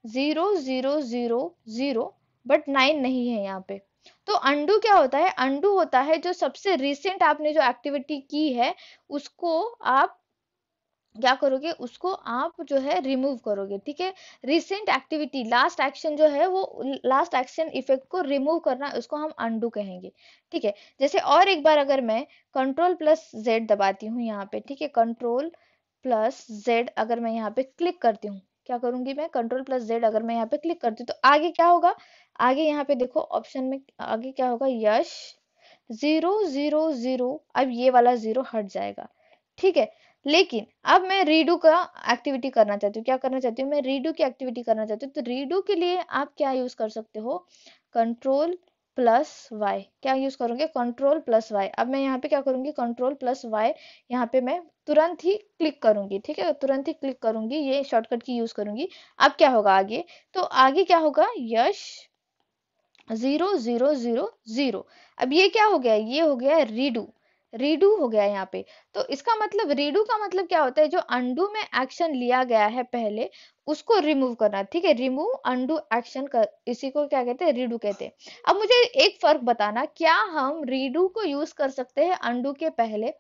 0000, बट 9 नहीं है यहाँ पे। तो अंडू क्या होता है, अंडू होता है जो सबसे रिसेंट आपने जो एक्टिविटी की है उसको आप क्या करोगे, उसको आप जो है रिमूव करोगे, ठीक है। रिसेंट एक्टिविटी, लास्ट एक्शन जो है वो लास्ट एक्शन इफेक्ट को रिमूव करना, उसको हम अनडू कहेंगे, ठीक है। जैसे और एक बार अगर मैं कंट्रोल प्लस जेड दबाती हूँ यहाँ पे, ठीक है, कंट्रोल प्लस जेड अगर मैं यहाँ पे क्लिक करती हूँ, क्या करूंगी मैं, कंट्रोल प्लस जेड अगर मैं यहाँ पे क्लिक करती हूँ तो आगे क्या होगा, आगे यहाँ पे देखो ऑप्शन में आगे क्या होगा, यश 0 0 0, अब ये वाला 0 हट जाएगा, ठीक है। लेकिन अब मैं रीडू का एक्टिविटी करना चाहती हूँ, क्या करना चाहती हूँ, मैं रीडू की एक्टिविटी करना चाहती हूँ, तो रीडू के लिए आप क्या यूज कर सकते हो, कंट्रोल प्लस वाई, क्या यूज करोगे, कंट्रोल प्लस वाई। अब मैं यहाँ पे क्या करूंगी, कंट्रोल प्लस वाई, यहाँ पे मैं तुरंत ही क्लिक करूंगी, ठीक है, तुरंत ही क्लिक करूंगी, ये शॉर्टकट की यूज करूंगी। अब क्या होगा आगे, तो आगे क्या होगा, यश 0 0 0 0। अब ये क्या हो गया, ये हो गया रीडू, रीडू हो गया यहाँ पे। तो इसका मतलब रीडू का मतलब क्या होता है, जो अंडू में एक्शन लिया गया है पहले उसको रिमूव करना, ठीक है, रिमूव अंडू एक्शन कर, इसी को क्या कहते हैं, रीडू कहते हैं। अब मुझे एक फर्क बताना, क्या हम रीडू को यूज कर सकते हैं अंडू के पहले,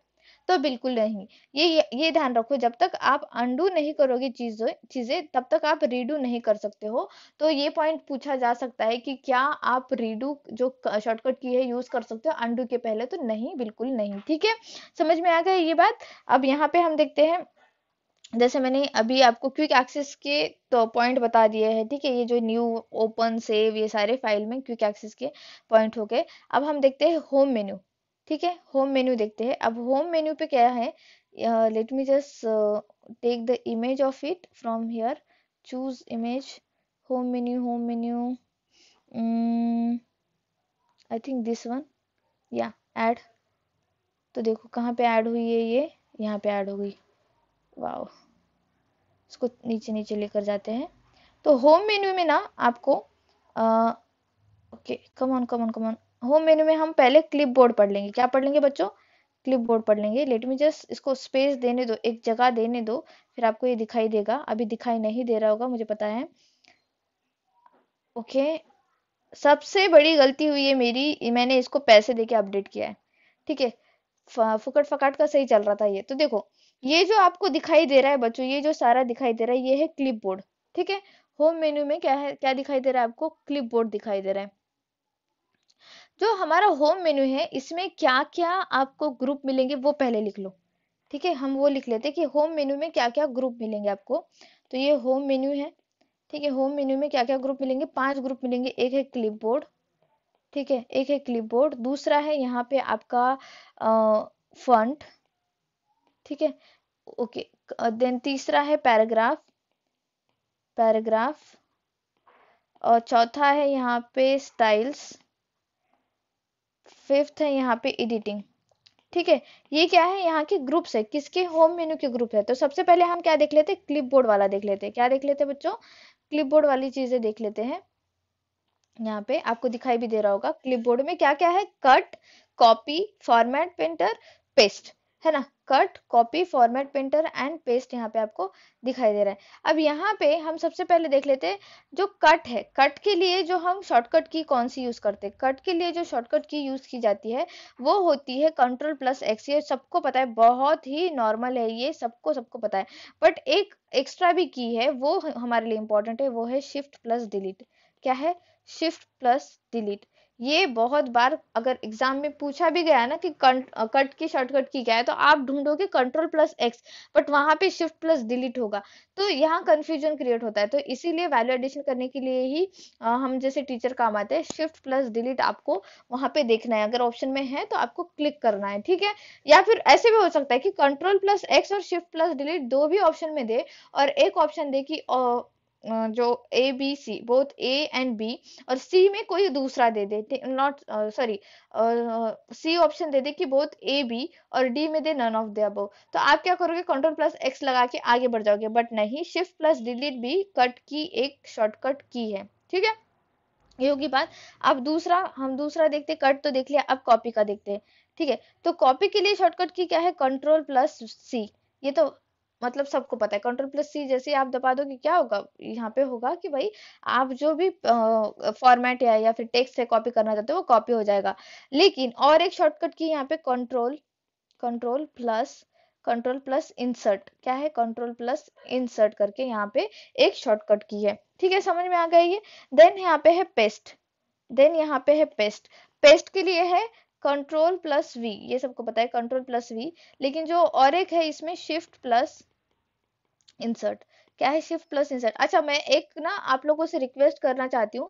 तो बिल्कुल नहीं। ये ध्यान रखो, जब तक आप अंडू नहीं करोगे चीजें चीजें तब तक आप रीडू नहीं कर सकते हो। तो ये पॉइंट पूछा जा सकता है कि क्या आप रीडू जो शॉर्टकट की है यूज कर सकते हो अंडू के पहले, तो नहीं, बिल्कुल नहीं, ठीक है। समझ में आ गया ये बात। अब यहाँ पे हम देखते हैं, जैसे मैंने अभी आपको क्विक एक्सेस के तो पॉइंट बता दिए हैं, ठीक है, ये जो न्यू, ओपन, सेव, ये सारे फाइल में क्विक एक्सेस के पॉइंट हो गए। अब हम देखते हैं होम मेन्यू, ठीक है, होम मेन्यू देखते हैं। अब होम मेन्यू पे क्या है, let me just take the image of it from here, choose image, home menu, home menu, I think this one, या ऐड, तो देखो कहाँ पे ऐड हुई है, ये यहाँ पे ऐड हो गई, वाओ। इसको नीचे नीचे लेकर जाते हैं, तो होम मेन्यू में ना आपको okay, come on come on come on, home menu में हम पहले क्लिप बोर्ड पढ़ लेंगे, क्या पढ़ लेंगे बच्चों, क्लिप बोर्ड पढ़ लेंगे। लेट मी जस्ट इसको स्पेस देने दो, एक जगह देने दो, फिर आपको ये दिखाई देगा, अभी दिखाई नहीं दे रहा होगा मुझे पता है, ओके। सबसे बड़ी गलती हुई है मेरी, मैंने इसको पैसे देके अपडेट किया है, ठीक है, फुकट फकाट का सही चल रहा था ये। तो देखो, ये जो आपको दिखाई दे रहा है बच्चों, ये जो सारा दिखाई दे रहा है, ये है क्लिप बोर्ड, ठीक है। होम मेन्यू में क्या है, क्या दिखाई दे रहा है आपको, क्लिप बोर्ड दिखाई दे रहा है। जो हमारा होम मेन्यू है, इसमें क्या क्या आपको ग्रुप मिलेंगे वो पहले लिख लो, ठीक है, हम वो लिख लेते हैं कि होम मेन्यू में क्या क्या ग्रुप मिलेंगे आपको। तो ये होम मेन्यू है, ठीक है, होम मेन्यू में क्या क्या ग्रुप मिलेंगे, 5 ग्रुप मिलेंगे। एक है क्लिप बोर्ड, ठीक है, एक है क्लिप बोर्ड, दूसरा है यहाँ पे आपका फॉन्ट, ठीक है, ओके, देन तीसरा है पैराग्राफ, पैराग्राफ, और चौथा है यहाँ पे स्टाइल्स, फिफ्थ है यहाँ पे एडिटिंग, ठीक है। ये क्या है, यहाँ के ग्रुप्स है, किसके, होम मेन्यू के ग्रुप है। तो सबसे पहले हम क्या देख लेते हैं, क्लिप बोर्ड वाला देख लेते हैं, क्या देख लेते हैं बच्चों, क्लिप बोर्ड वाली चीजें देख लेते हैं। यहाँ पे आपको दिखाई भी दे रहा होगा, क्लिपबोर्ड में क्या क्या है, cut, copy, format, painter, paste, है ना, cut, copy, format, painter and paste, यहाँ पे आपको दिखाई दे रहा है। अब यहाँ पे हम सबसे पहले देख लेते हैं, जो कट है, कट के लिए जो हम शॉर्टकट की कौन सी यूज करते हैं, कट के लिए जो शॉर्टकट की यूज की जाती है वो होती है कंट्रोल प्लस एक्स, ये सबको पता है, बहुत ही नॉर्मल है, ये सबको सबको पता है। बट एक एक्स्ट्रा भी की है, वो हमारे लिए इंपॉर्टेंट है, वो है शिफ्ट प्लस डिलीट। क्या है, शिफ्ट प्लस डिलीट। ये बहुत बार अगर एग्जाम में पूछा भी गया ना कि कट की शॉर्टकट की क्या है, तो आप ढूंढोगे कंट्रोल प्लस एक्स, बट वहां पे शिफ्ट प्लस डिलीट होगा, तो यहाँ कंफ्यूजन क्रिएट होता है। तो इसीलिए वैल्यू एडिशन करने के लिए ही हम जैसे टीचर काम आते हैं, शिफ्ट प्लस डिलीट आपको वहां पे देखना है, अगर ऑप्शन में है तो आपको क्लिक करना है, ठीक है। या फिर ऐसे भी हो सकता है कि कंट्रोल प्लस एक्स और शिफ्ट प्लस डिलीट दो भी ऑप्शन में दे, और एक ऑप्शन दे कि जो A B C, both A and B, और सी में कोई दूसरा दे दे, नॉट सॉरी, सी ऑप्शन दे दे कि बोथ ए बी, और डी में दे नन ऑफ द अबव, तो आप क्या करोगे, कंट्रोल प्लस एक्स लगा के आगे बढ़ जाओगे। बट नहीं, शिफ्ट प्लस डिलीट भी कट की एक शॉर्टकट की है, ठीक है, ये होगी बात। अब दूसरा, हम दूसरा देखते, कट तो देख लिया, अब कॉपी का देखते हैं, ठीक है। तो कॉपी के लिए शॉर्टकट की क्या है, कंट्रोल प्लस सी, ये तो मतलब सबको पता है, कंट्रोल प्लस सी जैसे आप दबा दोगे क्या होगा, यहाँ पे होगा कि भाई आप जो भी फॉर्मेट या फिर टेक्स्ट है कॉपी करना चाहते हो वो कॉपी हो जाएगा। लेकिन और एक शॉर्टकट की यहाँ पे control, control plus control plus insert, क्या है, कंट्रोल प्लस इंसर्ट करके यहाँ पे एक शॉर्टकट की है। ठीक है, समझ में आ गई ये। देन यहाँ पे है पेस्ट, देन यहाँ पे है पेस्ट, पेस्ट के लिए है कंट्रोल प्लस वी, ये सबको पता है कंट्रोल प्लस वी, लेकिन जो और एक है इसमें शिफ्ट प्लस इंसर्ट। क्या है शिफ्ट प्लस इंसर्ट? अच्छा, मैं एक ना आप लोगों से रिक्वेस्ट करना चाहती हूँ,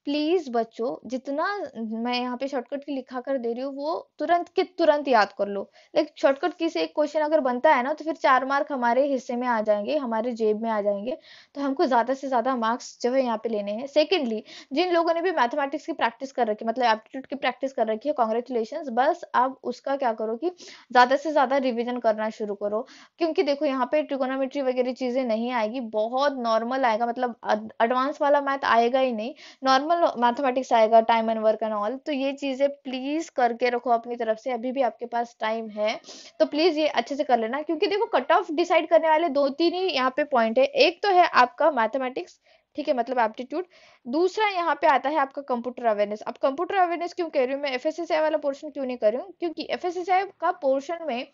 प्लीज बच्चों, जितना मैं यहाँ पे शॉर्टकट की लिखा कर दे रही हूँ वो तुरंत के तुरंत याद कर लो। लाइक शॉर्टकट की से एक क्वेश्चन अगर बनता है ना तो फिर 4 मार्क हमारे हिस्से में आ जाएंगे, हमारे जेब में आ जाएंगे। तो हमको ज्यादा से ज्यादा मार्क्स जो है यहाँ पे लेने हैं। सेकेंडली, जिन लोगों ने भी मैथमेटिक्स की प्रैक्टिस कर रखी है, मतलब एप्टीट्यूड की प्रैक्टिस कर रखी है, कॉन्ग्रेचुलेशन। बस आप उसका क्या करो कि ज्यादा से ज्यादा रिविजन करना शुरू करो, क्योंकि देखो यहाँ पे ट्रिगोनोमेट्री वगैरह चीजें नहीं आएगी, बहुत नॉर्मल आएगा, मतलब एडवांस वाला मैथ आएगा ही नहीं, नॉर्मल मैथमेटिक्स आएगा, time and work and all. तो ये चीजें प्लीज करके रखो अपनी तरफ से, अभी भी आपके पास टाइम है तो प्लीज ये अच्छे से कर लेना, क्योंकि देखो कट ऑफ डिसाइड करने वाले दो तीन ही यहाँ पे पॉइंट है। एक तो है आपका मैथमेटिक्स, ठीक है, मतलब एप्टीट्यूड। दूसरा यहाँ पे आता है आपका कंप्यूटर अवेयरनेस। अब कंप्यूटर अवेयरनेस क्यों कह रही हूँ मैं, एफएसएसआई वाला पोर्शन क्यों नहीं कर रही हूँ, क्योंकि एफएसएसआई का पोर्शन में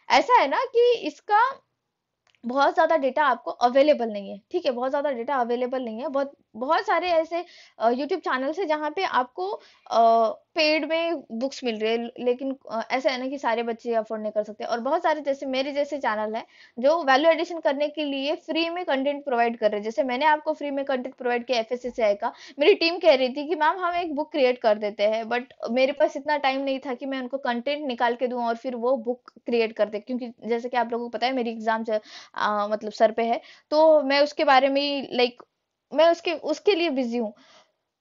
ऐसा है ना कि इसका बहुत ज़्यादा डेटा आपको अवेलेबल नहीं है। ठीक है, बहुत ज़्यादा डेटा अवेलेबल नहीं है। बहुत बहुत सारे ऐसे यूट्यूब चैनल्स है जहाँ पे आपको पेड में बुक्स मिल रही है, लेकिन ऐसा है ना कि सारे बच्चे अफोर्ड नहीं कर सकते। और बहुत सारे जैसे मेरे जैसे चैनल है जो वैल्यू एडिशन करने के लिए फ्री में कंटेंट प्रोवाइड कर रहे हैं। जैसे मैंने आपको फ्री में कंटेंट प्रोवाइड किया एफएसएसआई का, मेरी टीम कह रही थी कि मैम हम एक बुक क्रिएट कर देते हैं, बट मेरे पास इतना टाइम नहीं था कि मैं उनको कंटेंट निकाल के दूं और फिर वो बुक क्रिएट करते, क्योंकि जैसे कि आप लोगों को पता है मेरी एग्जाम मतलब सर पे है, तो मैं उसके बारे में लाइक मैं उसके उसके लिए बिजी हूँ।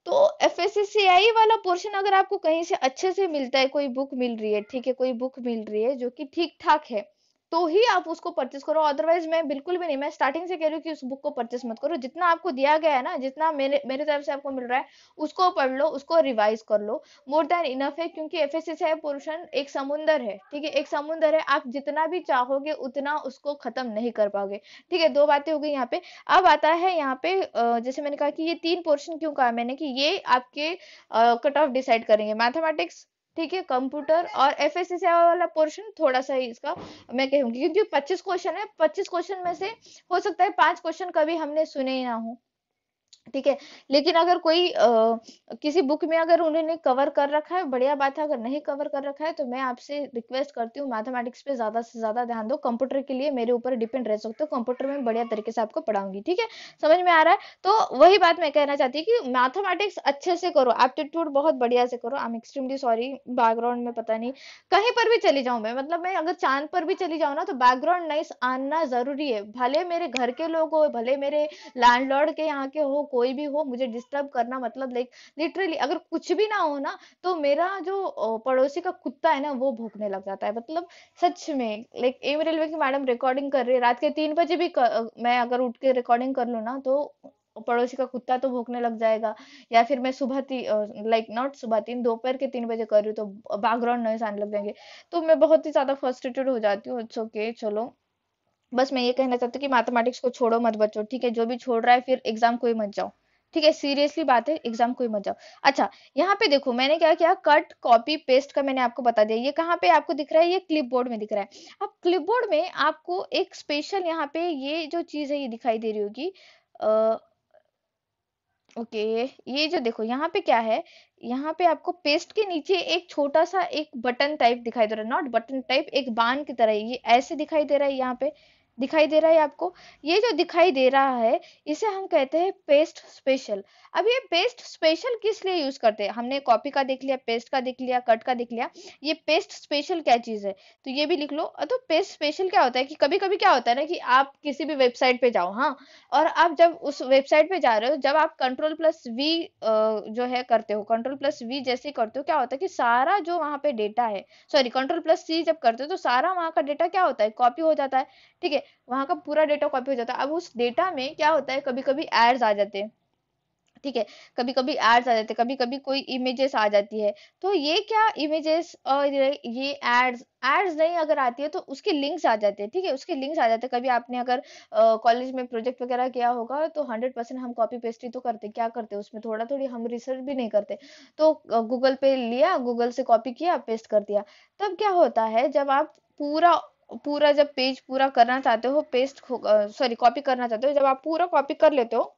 तो एफएससीआई वाला पोर्शन अगर आपको कहीं से अच्छे से मिलता है, कोई बुक मिल रही है, ठीक है, कोई बुक मिल रही है जो कि ठीक ठाक है, तो ही आप उसको परचेस करो। अदरवाइज मैं बिल्कुल भी नहीं, मैं स्टार्टिंग से कह रही हूँ कि उस बुक को परचेस मत करो। जितना आपको दिया गया है ना, जितना मेरे मेरे तरफ से आपको मिल रहा है, उसको पढ़ लो, उसको रिवाइज कर लो, मोर देन इनफ है। क्योंकि एफएससीआई पोर्शन एक समुंदर है, ठीक है, एक समुंदर है, आप जितना भी चाहोगे उतना उसको खत्म नहीं कर पाओगे। ठीक है, दो बातें हो गई यहाँ पे। अब आता है यहाँ पे जैसे मैंने कहा कि ये 3 पोर्शन क्यों कहा मैंने, कि ये आपके कट ऑफ डिसाइड करेंगे, मैथमेटिक्स, ठीक है, कंप्यूटर और एफएससीआई वाला पोर्शन थोड़ा सा ही इसका मैं कहूंगी, क्योंकि 25 क्वेश्चन है, 25 क्वेश्चन में से हो सकता है 5 क्वेश्चन कभी हमने सुने ही ना हो। ठीक है, लेकिन अगर कोई किसी बुक में अगर उन्होंने कवर कर रखा है, बढ़िया बात है। अगर नहीं कवर कर रखा है तो मैं आपसे रिक्वेस्ट करती हूँ मैथमेटिक्स पे ज्यादा से ज्यादा ध्यान दो। कंप्यूटर के लिए मेरे ऊपर डिपेंड रह सकते हो, कंप्यूटर में बढ़िया तरीके से आपको पढ़ाऊंगी। ठीक है, समझ में आ रहा है? तो वही बात मैं कहना चाहती हूँ कि मैथमेटिक्स अच्छे से करो, एप्टीट्यूड बहुत बढ़िया से करो। I am extremely sorry, background में पता नहीं कहीं पर भी चली जाऊं मैं, मतलब मैं अगर चांद पर भी चली जाऊं ना तो बैकग्राउंड नॉइस आना जरूरी है। भले मेरे घर के लोग हो, भले मेरे लैंडलॉर्ड के यहाँ के हो, कोई भी हो, मुझे डिस्टर्ब करना मतलब लाइक लिटरली अगर कुछ भी ना हो ना तो मेरा जो पड़ोसी का कुत्ता है ना वो भौंकने लग जाता है। मतलब सच में, लाइक एम रेलवे की मैडम रिकॉर्डिंग कर रही है रात के 3 बजे भी मैं अगर उठ के रिकॉर्डिंग कर लूँ ना तो पड़ोसी का कुत्ता तो भौंकने लग जाएगा। या फिर मैं सुबह लाइक नॉट सुबह 3, दोपहर के 3 बजे कर रही हूँ तो बैकग्राउंड नॉइस आने लग जाएंगे। तो मैं बहुत ही ज्यादा फ्रस्ट्रेटेड हो जाती हूँ। इट्स ओके, चलो। बस मैं ये कहना चाहती हूँ कि मैथमेटिक्स को छोड़ो मत बच्चों, ठीक है, जो भी छोड़ रहा है फिर एग्जाम को ही मत जाओ। ठीक है, सीरियसली बात है, एग्जाम को ही मत जाओ। अच्छा, यहाँ पे देखो मैंने क्या किया, कट कॉपी पेस्ट का मैंने आपको बता दिया। ये कहाँ पे आपको दिख रहा है, ये क्लिप बोर्ड में दिख रहा है। अब क्लिप बोर्ड में आपको एक स्पेशल यहाँ पे ये जो चीज है ये दिखाई दे रही होगी। ओके, ये जो देखो यहाँ पे क्या है, यहाँ पे आपको पेस्ट के नीचे एक छोटा सा एक बटन टाइप दिखाई दे रहा है, नॉट बटन टाइप, एक बाण की तरह ये ऐसे दिखाई दे रहा है। यहाँ पे दिखाई दे रहा है आपको, ये जो दिखाई दे रहा है इसे हम कहते हैं पेस्ट स्पेशल। अब ये पेस्ट स्पेशल किस लिए यूज करते हैं, हमने कॉपी का देख लिया, पेस्ट का देख लिया, कट का देख लिया, ये पेस्ट स्पेशल क्या चीज है तो ये भी लिख लो। तो पेस्ट स्पेशल क्या होता है कि कभी कभी क्या होता है ना कि आप किसी भी वेबसाइट पे जाओ, हाँ, और आप जब उस वेबसाइट पे जा रहे हो, जब आप कंट्रोल प्लस वी जो है करते हो, कंट्रोल प्लस वी जैसे करते हो, क्या होता है कि सारा जो वहां पे डेटा है, सॉरी कंट्रोल प्लस सी जब करते हो तो सारा वहां का डेटा क्या होता है, कॉपी हो जाता है। ठीक है, वहां का पूरा डेटा कॉपी हो जाता है। अब उस डेटा में क्या होता है, कभी कभी एड्स आ जाते हैं, ठीक है, कभी कभी एड्स आ जाते हैं, कभी कभी कोई इमेजेस आ जाती है। तो ये क्या इमेजेस और ये एड्स एड्स नहीं अगर आती है तो उसके लिंक्स आ जाते हैं। ठीक है, उसके लिंक्स आ जाते हैं। कभी आपने अगर कॉलेज में प्रोजेक्ट वगैरह किया होगा तो 100% हम कॉपी पेस्ट ही तो करते, क्या करते हैं उसमें, थोड़ा थोड़ी हम रिसर्च भी नहीं करते। तो गूगल पे लिया, गूगल से कॉपी किया, पेस्ट कर दिया। तब क्या होता है, जब आप पूरा पूरा जब पेज पूरा करना चाहते हो, पेस्ट सॉरी कॉपी करना चाहते हो, जब आप पूरा कॉपी कर लेते हो,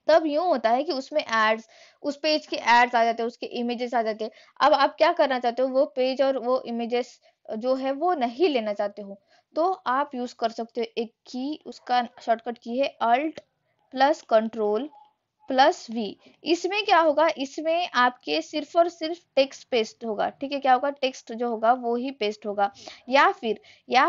तब यूं होता है कि उसमें एड्स, उस पेज के एड्स आ जाते हैं, उसके इमेजेस आ जाते हैं। अब आप क्या करना चाहते हो, वो पेज और वो इमेजेस जो है वो नहीं लेना चाहते हो, तो आप यूज कर सकते हो एक की, उसका शॉर्टकट की है alt plus control plus V. इसमें क्या होगा, इसमें आपके सिर्फ और सिर्फ टेक्स्ट पेस्ट होगा, ठीक है, क्या होगा, टेक्स्ट जो होगा वो ही पेस्ट होगा, या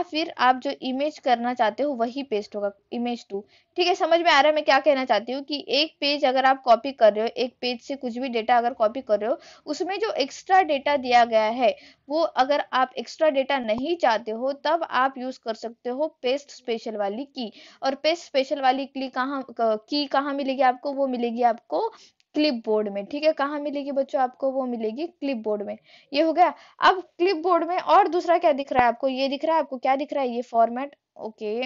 फिर आप जो इमेज करना चाहते हो वही पेस्ट होगा, इमेज टू। ठीक है, समझ में आ रहा है मैं क्या कहना चाहती हूँ, कि एक पेज अगर आप कॉपी कर रहे हो, एक पेज से कुछ भी डेटा अगर कॉपी कर रहे हो, उसमें जो एक्स्ट्रा डेटा दिया गया है, वो अगर आप एक्स्ट्रा डेटा नहीं चाहते हो, तब आप यूज कर सकते हो पेस्ट स्पेशल वाली की। और पेस्ट स्पेशल वाली की कहाँ मिलेगी आपको, वो मिलेगी आपको क्लिप बोर्ड में। ठीक है, कहाँ मिलेगी बच्चों आपको, वो मिलेगी क्लिप बोर्ड में। ये हो गया। अब क्लिप बोर्ड में और दूसरा क्या दिख रहा है आपको, ये दिख रहा है आपको, क्या दिख रहा है, ये फॉर्मेट। ओके,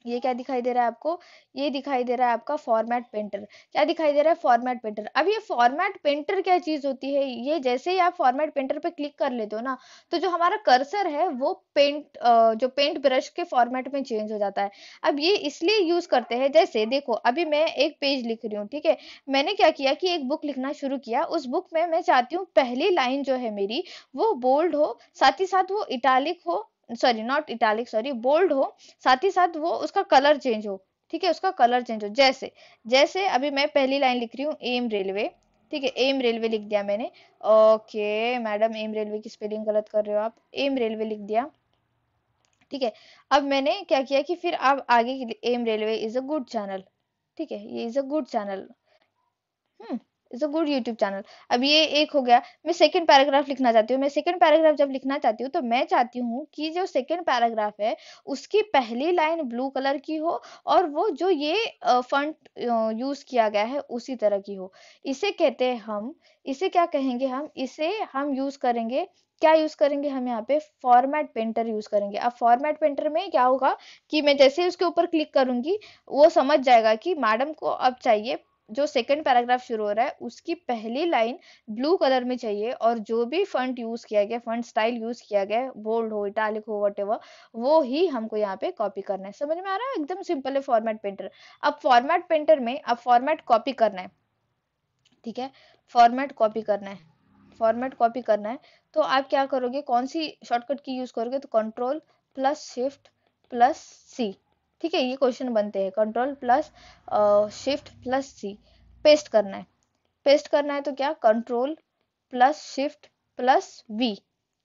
ये क्या दिखाई दे रहा है आपको, ये दिखाई दे रहा है आपका फॉर्मेट पेंटर। क्या दिखाई दे रहा है, फॉर्मेट पेंटर। अब ये फॉर्मेट पेंटर क्या चीज होती है, ये जैसे ही आप फॉर्मेट पेंटर पे क्लिक कर लेते हो ना, तो जो हमारा कर्सर है वो जो पेंट ब्रश के फॉर्मेट में चेंज हो जाता है। अब ये इसलिए यूज करते हैं, जैसे देखो अभी मैं एक पेज लिख रही हूँ, ठीक है, मैंने क्या किया कि एक बुक लिखना शुरू किया, उस बुक में मैं चाहती हूँ पहली लाइन जो है मेरी, वो बोल्ड हो, साथ ही साथ वो इटालिक हो, sorry not italic, sorry bold हो, साथ ही साथ वो उसका कलर चेंज हो। ठीक है, उसका कलर चेंज हो, जैसे जैसे अभी मैं पहली लाइन लिख रही हूँ एम रेलवे। ठीक है, एम रेलवे लिख दिया मैंने। ओके मैडम, एम रेलवे की स्पेलिंग गलत कर रहे हो आप, एम रेलवे लिख दिया। ठीक है, अब मैंने क्या किया कि फिर अब आगे के लिए M railway is a good channel. ठीक है, ये is a good channel, it's a good YouTube channel. अब ये एक हो गया। मैं सेकंड पैराग्राफ लिखना चाहती हूँ, मैं सेकंड पैराग्राफ जब लिखना चाहती हूँ, तो मैं चाहती हूँ कि जो सेकंड पैराग्राफ है, उसकी पहली लाइन ब्लू कलर की हो, और वो जो ये फंट यूज किया गया है उसी तरह की हो। इसे कहते हैं हम, इसे क्या कहेंगे हम, इसे हम यूज करेंगे, क्या यूज करेंगे हम यहाँ पे, फॉर्मेट पेंटर यूज करेंगे। अब फॉर्मेट पेंटर में क्या होगा कि मैं जैसे ही उसके ऊपर क्लिक करूंगी, वो समझ जाएगा कि मैडम को अब चाहिए, जो सेकंड पैराग्राफ शुरू हो रहा है उसकी पहली लाइन ब्लू कलर में चाहिए, और जो भी फंट यूज किया गया, फंट स्टाइल यूज किया गया, बोल्ड हो, इटालिक हो, वटेवर, वो ही हमको यहाँ पे कॉपी करना है। समझ में आ रहा है, एकदम सिंपल है फॉर्मेट पेंटर। अब फॉर्मेट पेंटर में अब फॉर्मेट कॉपी करना है, ठीक है, फॉर्मेट कॉपी करना है, फॉर्मेट कॉपी करना है, तो आप क्या करोगे, कौन सी शॉर्टकट की यूज करोगे, तो control plus shift plus C. ठीक है, ये क्वेश्चन बनते हैं, control plus shift plus C, paste करना है। पेस्ट करना है तो क्या, control plus shift plus V.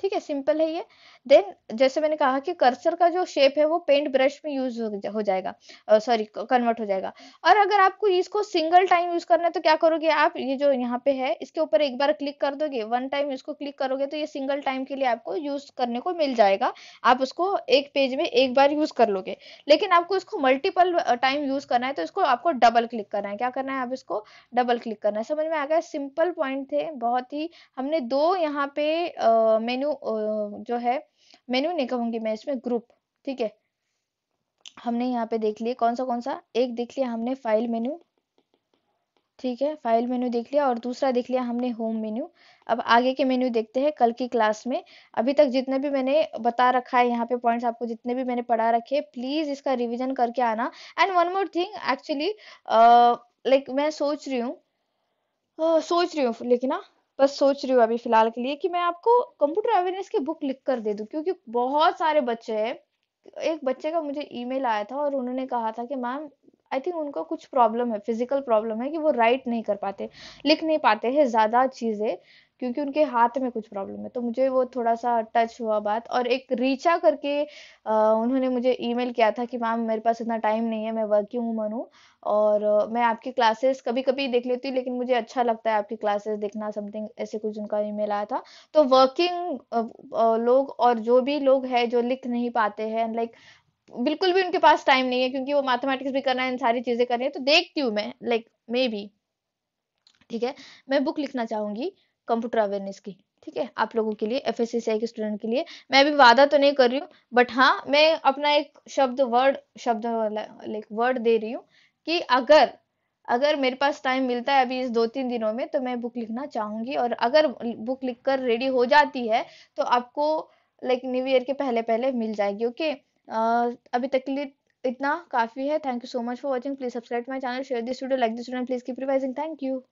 ठीक है, सिंपल है ये। देन जैसे मैंने कहा कि कर्सर का जो शेप है वो पेंट ब्रश में यूज हो जाएगा, सॉरी कन्वर्ट हो जाएगा। और अगर आपको इसको सिंगल टाइम यूज करना है, तो क्या करोगे आप, ये जो यहाँ पे है इसके ऊपर एक बार क्लिक कर दोगे, वन टाइम इसको क्लिक करोगे, तो ये सिंगल टाइम के लिए आपको यूज करने को मिल जाएगा। आप उसको एक पेज में एक बार यूज कर लोगे। लेकिन आपको इसको मल्टीपल टाइम यूज करना है, तो इसको आपको डबल क्लिक करना है। क्या करना है, आप इसको डबल क्लिक करना है। समझ में आ गया, सिंपल पॉइंट थे बहुत ही। हमने दो यहाँ पे मेनू जो है, मेनू नहीं कहूंगी मैं इसमें, ग्रुप। ठीक है, हमने यहाँ पे देख लिए कौन सा, एक देख लिया हमने फाइल मेन्यू। ठीक है, फाइल मेन्यू देख लिया, और दूसरा देख लिया हमने होम मेन्यू। अब आगे के मेन्यू देखते हैं कल की क्लास में। अभी तक जितने भी मैंने बता रखा है यहाँ पे पॉइंट्स, आपको जितने भी मैंने पढ़ा रखे, प्लीज इसका रिवीजन करके आना। And one more thing actually, like मैं सोच रही हूँ लेकिन ना, बस सोच रही हूँ अभी फिलहाल के लिए, कि मैं आपको कंप्यूटर अवेयरनेस की बुक लिख कर दे दूं, क्योंकि बहुत सारे बच्चे हैं। एक बच्चे का मुझे ईमेल आया था, और उन्होंने कहा था कि मैम, आई थिंक उनको कुछ प्रॉब्लम है, फिजिकल प्रॉब्लम है, कि वो राइट नहीं कर पाते, लिख नहीं पाते हैं ज्यादा चीजें, क्योंकि उनके हाथ में कुछ प्रॉब्लम है। तो मुझे वो थोड़ा सा टच हुआ बात। और एक रीचा करके उन्होंने मुझे ईमेल किया था कि मैम मेरे पास इतना टाइम नहीं है, मैं वर्किंग वूमन हूँ, और मैं आपकी क्लासेस कभी कभी देख लेती हूँ, लेकिन मुझे अच्छा लगता है आपकी क्लासेस देखना, समथिंग ऐसे कुछ उनका ईमेल आया था। तो वर्किंग लोग, और जो भी लोग हैं जो लिख नहीं पाते हैं, लाइक बिल्कुल भी उनके पास टाइम नहीं है, क्योंकि वो मैथमेटिक्स भी करना है, इन सारी चीजें करनी है, तो देखती हूँ मैं, लाइक मे बी। ठीक है, मैं बुक लिखना चाहूंगी कंप्यूटर अवेयरनेस की। ठीक है, आप लोगों के लिए, एफएससीआई के स्टूडेंट के लिए। मैं अभी वादा तो नहीं कर रही हूँ, बट हाँ, मैं अपना एक शब्द लाइक वर्ड दे रही हूँ, कि अगर अगर मेरे पास टाइम मिलता है अभी इस 2-3 दिनों में, तो मैं बुक लिखना चाहूंगी। और अगर बुक लिखकर रेडी हो जाती है, तो आपको लाइक न्यू ईयर के पहले पहले मिल जाएगी। ओके, अभी तक के लिए इतना काफ़ी है। Thank you so much for watching. Please subscribe my channel, share this video, like this video, please keep revising. Thank you.